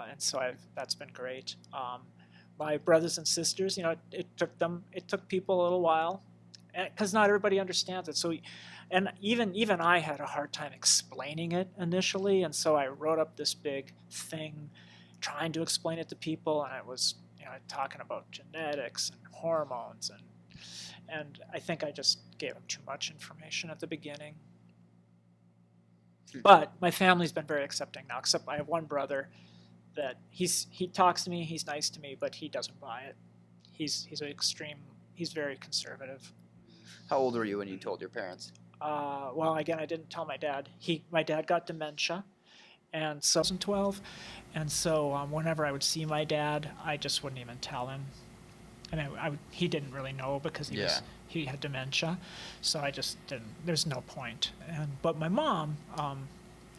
A: And so that's been great. My brothers and sisters, it took people a little while, because not everybody understands it. So, and even I had a hard time explaining it initially, and so I wrote up this big thing trying to explain it to people, and I was talking about genetics and hormones, and I think I just gave them too much information at the beginning. But my family's been very accepting now, except I have one brother that he talks to me, he's nice to me, but he doesn't buy it. He's very conservative.
B: How old were you when you told your parents?
A: Well, again, I didn't tell my dad. My dad got dementia, and so 2012, and so whenever I would see my dad, I just wouldn't even tell him. He didn't really know because he had dementia, so I just didn't. There's no point. But my mom,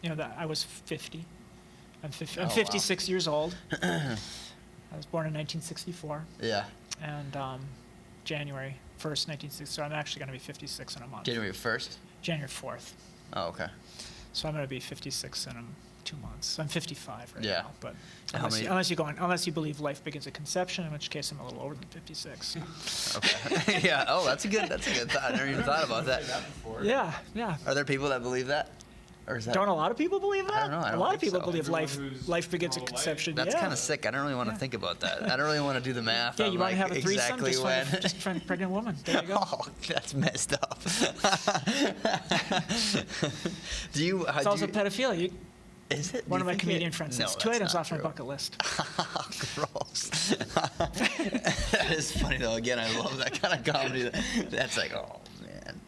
A: that I was 50. I'm 56 years old. I was born in 1964.
B: Yeah.
A: And January 1st, 1960. So I'm actually going to be 56 in a month.
B: January 1st?
A: January 4th.
B: Oh, okay.
A: So I'm going to be 56 in 2 months. So I'm 55 right
B: Yeah.
A: now. But
B: And
A: unless you believe life begins at conception, in which case I'm a little older than 56.
B: Okay. Yeah. Oh, that's a good thought. I never even thought about that.
A: Yeah.
B: Are there people that believe that? Or is that?
A: Don't a lot of people believe that?
B: I don't know. I don't
A: a lot
B: think
A: of people
B: so.
A: believe
C: Everyone who's
A: life begins at
C: pro-life.
A: conception.
B: That's
A: yeah.
B: kind of sick. I don't really want to think about that. I don't really want to do the math.
A: Yeah,
B: on
A: you want to have a threesome?
B: exactly
A: Just
B: when.
A: find a pregnant woman. There you go.
B: Oh, that's messed up.
A: It's also pedophilia.
D: Is it? Do
A: One
D: you
A: of my
D: think
A: comedian friends
D: No,
A: says, 2
D: that's
A: items
D: not
A: off my
D: true.
A: bucket list.
D: Gross. That is funny though. Again, I love that kind of comedy. That's like, oh man.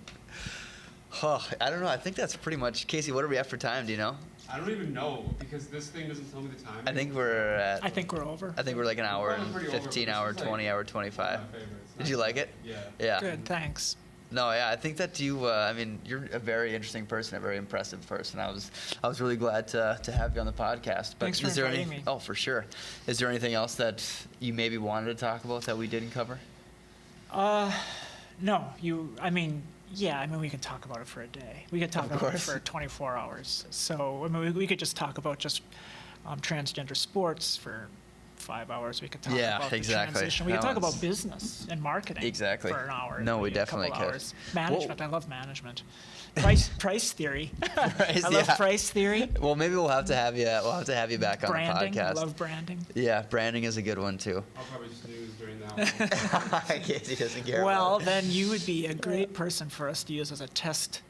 D: Oh, I don't know. I think that's pretty much. Casey, what are we at for time? Do you know?
C: I don't even know because this thing doesn't tell me the time.
D: I think we're at.
A: I think we're over.
D: I think we're like an hour
C: We're
D: and
C: pretty over, but
D: 15
C: this
D: hour,
C: is like
D: 20 hour,
C: one
D: 25.
C: of my favorites.
D: Did you like it?
C: Yeah.
D: Yeah.
A: Good, thanks.
D: No, yeah, I think that you. I mean, you're a very interesting person, a very impressive person. I was really glad to have you on the podcast. But
A: Thanks for
D: is there
A: inviting me.
D: Oh, for sure. Is there anything else that you maybe wanted to talk about that we didn't cover?
A: No, we could talk about it for a day. We could talk
D: Of
A: about it
D: course.
A: for 24 hours. So, I mean, we could just talk about just transgender sports for 5 hours. We could talk
D: Yeah,
A: about
D: exactly.
A: the transition. We
D: That
A: could talk
D: one's-
A: about business and marketing
D: Exactly.
A: for an hour.
D: No, we
A: maybe a couple
D: definitely could.
A: hours. Management. I love management. Price theory.
D: Price,
A: I love
D: yeah.
A: price theory.
D: Well, maybe we'll have to have you. We'll have to have you back on
A: Branding.
D: the
A: I
D: podcast.
A: love branding.
D: Yeah, branding is a good one too.
C: I'll probably snooze during that one.
D: Casey doesn't care.
A: Well,
D: about it.
A: then you would be a great person for us to use as a test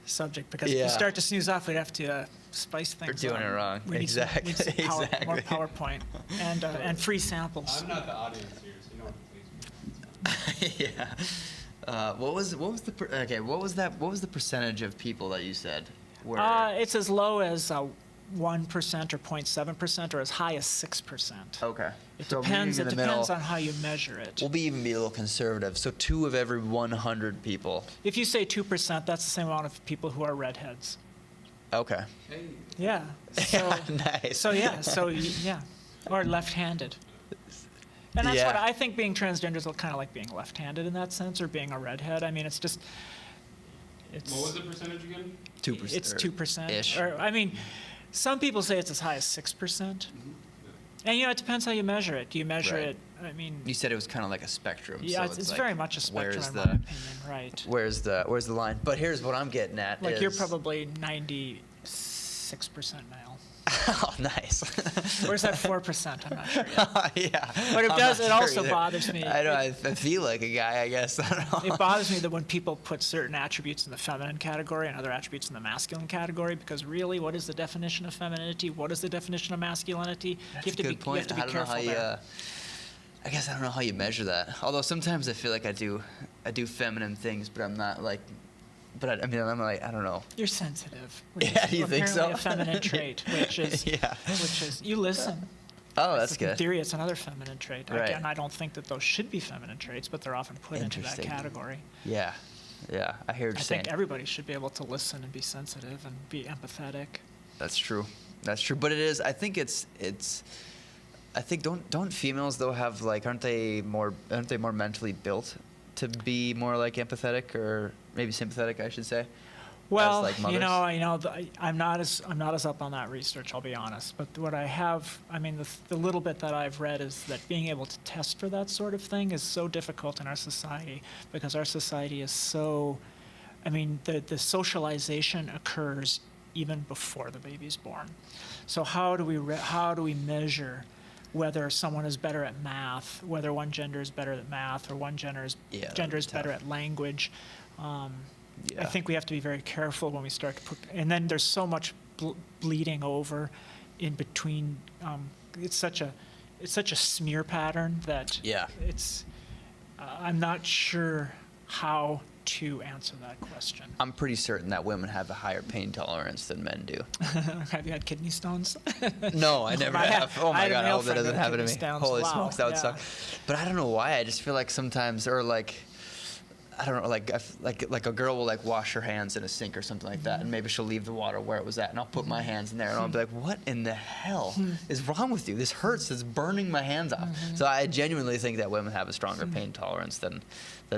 A: subject because if
D: Yeah.
A: you start to snooze off, we'd have to spice things
D: We're doing
A: up.
D: it wrong.
A: We need some-
D: Exactly,
A: we need some more
D: exactly.
A: PowerPoint and free samples.
C: I'm not the audience here, so you don't have to please me.
D: Yeah. What was the what was the percentage of people that you said were
A: It's as low as 1% or 0.7% or as high as 6%.
D: okay?
A: It
D: So
A: depends.
D: meeting
A: It
D: in the
A: depends
D: middle.
A: on how you measure it.
D: We'll even be a little conservative. So 2 of every 100 people.
A: If you say 2%, that's the same amount of people who are redheads.
D: Okay.
C: Hey,
A: Yeah. So,
D: Nice.
A: yeah, or left-handed. And that's
D: Yeah.
A: what I think being transgender is kind of like being left-handed in that sense, or being a redhead. I mean, it's just, it's.
C: what was the percentage again?
D: 2%.
A: It's 2%.
D: ish.
A: Or I mean, some people say it's as high as 6%. And it depends how you measure it. Do you measure
D: Right.
A: it? I mean,
D: You said it was kind of like a spectrum.
A: yeah,
D: so
A: it's
D: like,
A: very much a spectrum
D: where's
A: in
D: the
A: my opinion, right?
D: where's the line? But here's what I'm getting at.
A: Like you're
D: is-
A: probably 96% male.
D: Oh, nice.
A: Where's that 4%? I'm not sure yet.
D: Yeah.
A: But it
D: I'm
A: does.
D: not
A: It
D: sure
A: also
D: either.
A: bothers me.
D: I know. I feel like a guy. I guess. I don't know.
A: It bothers me that when people put certain attributes in the feminine category and other attributes in the masculine category, because really, what is the definition of femininity? What is the definition of masculinity?
D: That's
A: you have to
D: a
A: be,
D: good point.
A: You have to be
D: I don't know
A: careful
D: how you.
A: there.
D: I guess I don't know how you measure that. Although sometimes I feel like I do feminine things, but I'm not like. But I mean, I'm like, I don't know.
A: You're sensitive.
D: Yeah, do you think so?
A: Apparently a feminine trait, which is,
D: Yeah.
A: which is you listen.
D: Oh, that's
A: In
D: good.
A: theory, it's another feminine trait.
D: Right.
A: Again, I don't think that those should be feminine traits, but they're often put into that
D: Interesting.
A: category.
D: Yeah. Yeah. I hear what
A: I
D: you're saying.
A: think everybody should be able to listen and be sensitive and be empathetic.
D: That's true. That's true. But it is. I think it's. I think don't females though have like aren't they more mentally built to be more like empathetic or maybe sympathetic I should say.
A: Well,
D: like
A: I'm not as up on that research. I'll be honest. But what I have, I mean, the little bit that I've read is that being able to test for that sort of thing is so difficult in our society because our society is so. I mean, the socialization occurs even before the baby's born. So how do we measure whether someone is better at math, whether one gender is better at math, or one gender is
D: tough.
A: better at language?
D: Yeah.
A: I think we have to be very careful when we start to put, and then there's so much bleeding over in between. It's such a smear pattern that
D: Yeah.
A: it's. I'm not sure how to answer that question.
D: I'm pretty certain that women have a higher pain tolerance than men do.
A: Have you had kidney stones?
D: No, I never
A: I had-
D: have. Oh
A: I
D: my
A: had a
D: god, I
A: male
D: hope that
A: friend
D: doesn't
A: with
D: happen to me.
A: kidney stones.
D: Holy
A: Wow,
D: smokes, that would
A: yeah.
D: suck. But I don't know why. I just feel like sometimes, or like, I don't know, like a girl will like wash her hands in a sink or something like that, and maybe she'll leave the water where it was at, and I'll put my hands in there, and I'll be like, what in the hell is wrong with you? This hurts. It's burning my hands off. So I genuinely think that women have a stronger pain tolerance than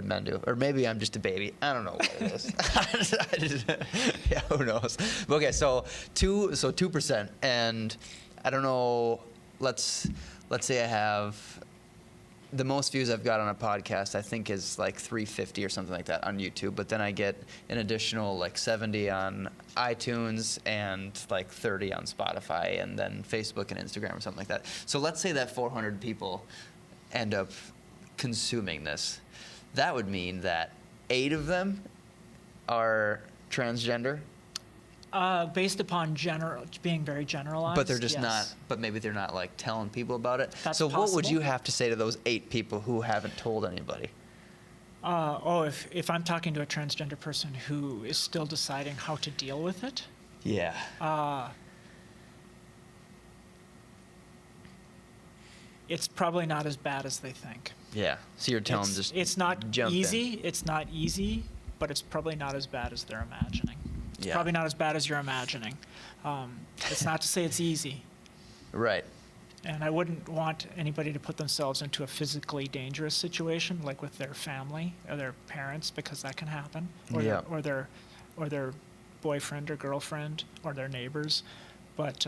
D: men do. Or maybe I'm just a baby. I don't know what it is. Yeah, who knows? But okay, so 2%, and I don't know. Let's say I have. The most views I've got on a podcast, I think, is like 350 or something like that on YouTube. But then I get an additional like 70 on iTunes and like 30 on Spotify and then Facebook and Instagram or something like that. So let's say that 400 people end up consuming this. That would mean that 8 of them are transgender.
A: Based upon being very generalized.
D: But they're just
A: yes.
D: not. But maybe they're not like telling people about it.
A: That's
D: so what would
A: possible.
D: you have to say to those 8 people who haven't told anybody?
A: If I'm talking to a transgender person who is still deciding how to deal with it,
D: Yeah.
A: it's probably not as bad as they think.
D: Yeah. So you're telling them
A: It's,
D: just
A: it's not
D: jump in.
A: easy. It's not easy, but it's probably not as bad as they're imagining. It's
D: Yeah.
A: probably not as bad as you're imagining. It's not to say it's easy.
D: Right.
A: And I wouldn't want anybody to put themselves into a physically dangerous situation, like with their family or their parents, because that can happen, or
D: Yeah.
A: their boyfriend or girlfriend or their neighbors. But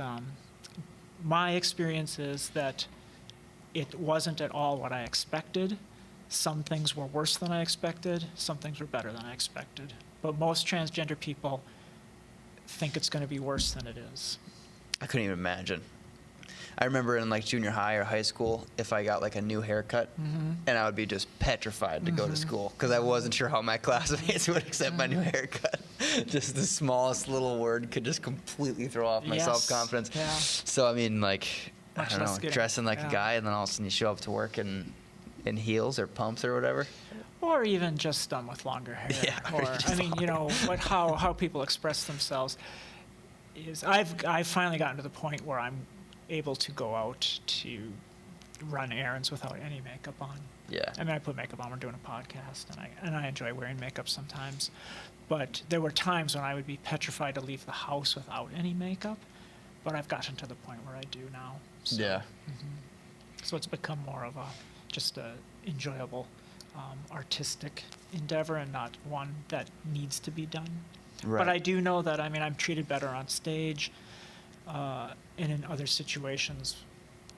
A: my experience is that it wasn't at all what I expected. Some things were worse than I expected. Some things were better than I expected. But most transgender people think it's going to be worse than it is.
D: I couldn't even imagine. I remember in like junior high or high school, if I got like a new haircut, and I would be just petrified to go to school because I wasn't sure how my classmates would accept my new haircut. Just the smallest little word could just completely throw off my
A: Yes,
D: self-confidence.
A: yeah.
D: So I mean, like,
A: Much
D: I don't
A: less
D: know,
A: getting-
D: dressing like
A: yeah.
D: a guy, and then all of a sudden you show up to work in heels or pumps or whatever.
A: Or even just with longer hair.
D: Yeah, or
A: Or
D: just
A: I mean, you know, how people express themselves is I've finally gotten to the point where I'm able to go out to run errands without any makeup on.
D: Yeah.
A: I mean, I put makeup on. We're doing a podcast, and I enjoy wearing makeup sometimes. But there were times when I would be petrified to leave the house without any makeup. But I've gotten to the point where I do now. So,
D: Yeah.
A: So it's become more of just a enjoyable, artistic endeavor, and not one that needs to be done.
D: Right.
A: But I do know that, I mean, I'm treated better on stage and in other situations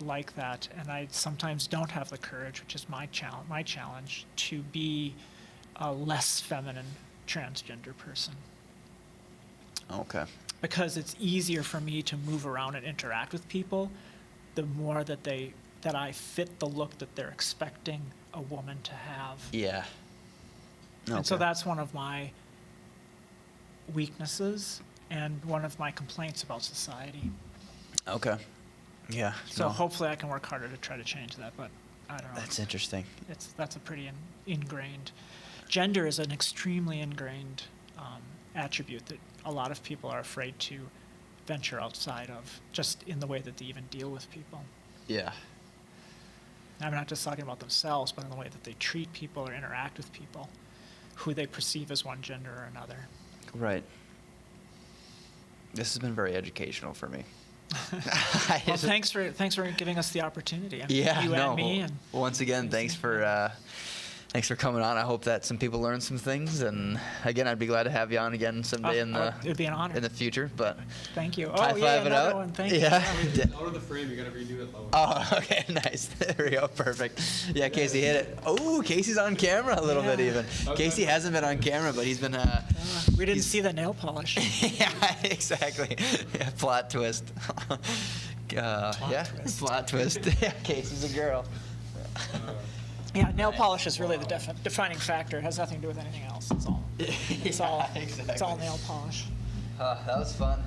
A: like that, and I sometimes don't have the courage, which is my challenge, to be a less feminine transgender person.
D: Okay.
A: Because it's easier for me to move around and interact with people the more that I fit the look that they're expecting a woman to have.
D: Yeah.
A: And so
D: Okay.
A: that's one of my weaknesses and one of my complaints about society.
D: Okay. Yeah.
A: So
D: no,
A: hopefully I can work harder to try to change that, but I don't know.
D: that's interesting.
A: That's a pretty ingrained. Gender is an extremely ingrained attribute that a lot of people are afraid to venture outside of, just in the way that they even deal with people.
D: Yeah.
A: I'm not just talking about themselves, but in the way that they treat people or interact with people who they perceive as one gender or another.
D: Right. This has been very educational for me.
A: Well, thanks for giving us the opportunity. I mean,
D: Yeah,
A: you
D: no.
A: and me. And
D: Once again, thanks for coming on. I hope that some people learned some things, and again, I'd be glad to have you on again someday
A: it'd be an honor.
D: in the future. But
A: Thank you.
D: high
A: Oh yeah,
D: five it
A: another
D: out.
A: one. Thank
D: Yeah.
A: you.
C: Out of the frame, you gotta redo it lower.
D: Oh, okay, nice. There we go, perfect. Yeah, Casey hit it. Oh, Casey's on camera a little bit
A: Yeah.
D: even. Casey hasn't been on camera, but he's been.
A: We didn't see the nail polish.
D: Yeah, exactly. Yeah, plot twist. Yeah,
A: twist.
D: plot twist. Yeah, Casey's a girl.
A: Yeah, nail polish is really the defining factor. It has nothing to do with anything else. It's all. It's all.
D: exactly.
A: It's all nail polish.
D: That was fun.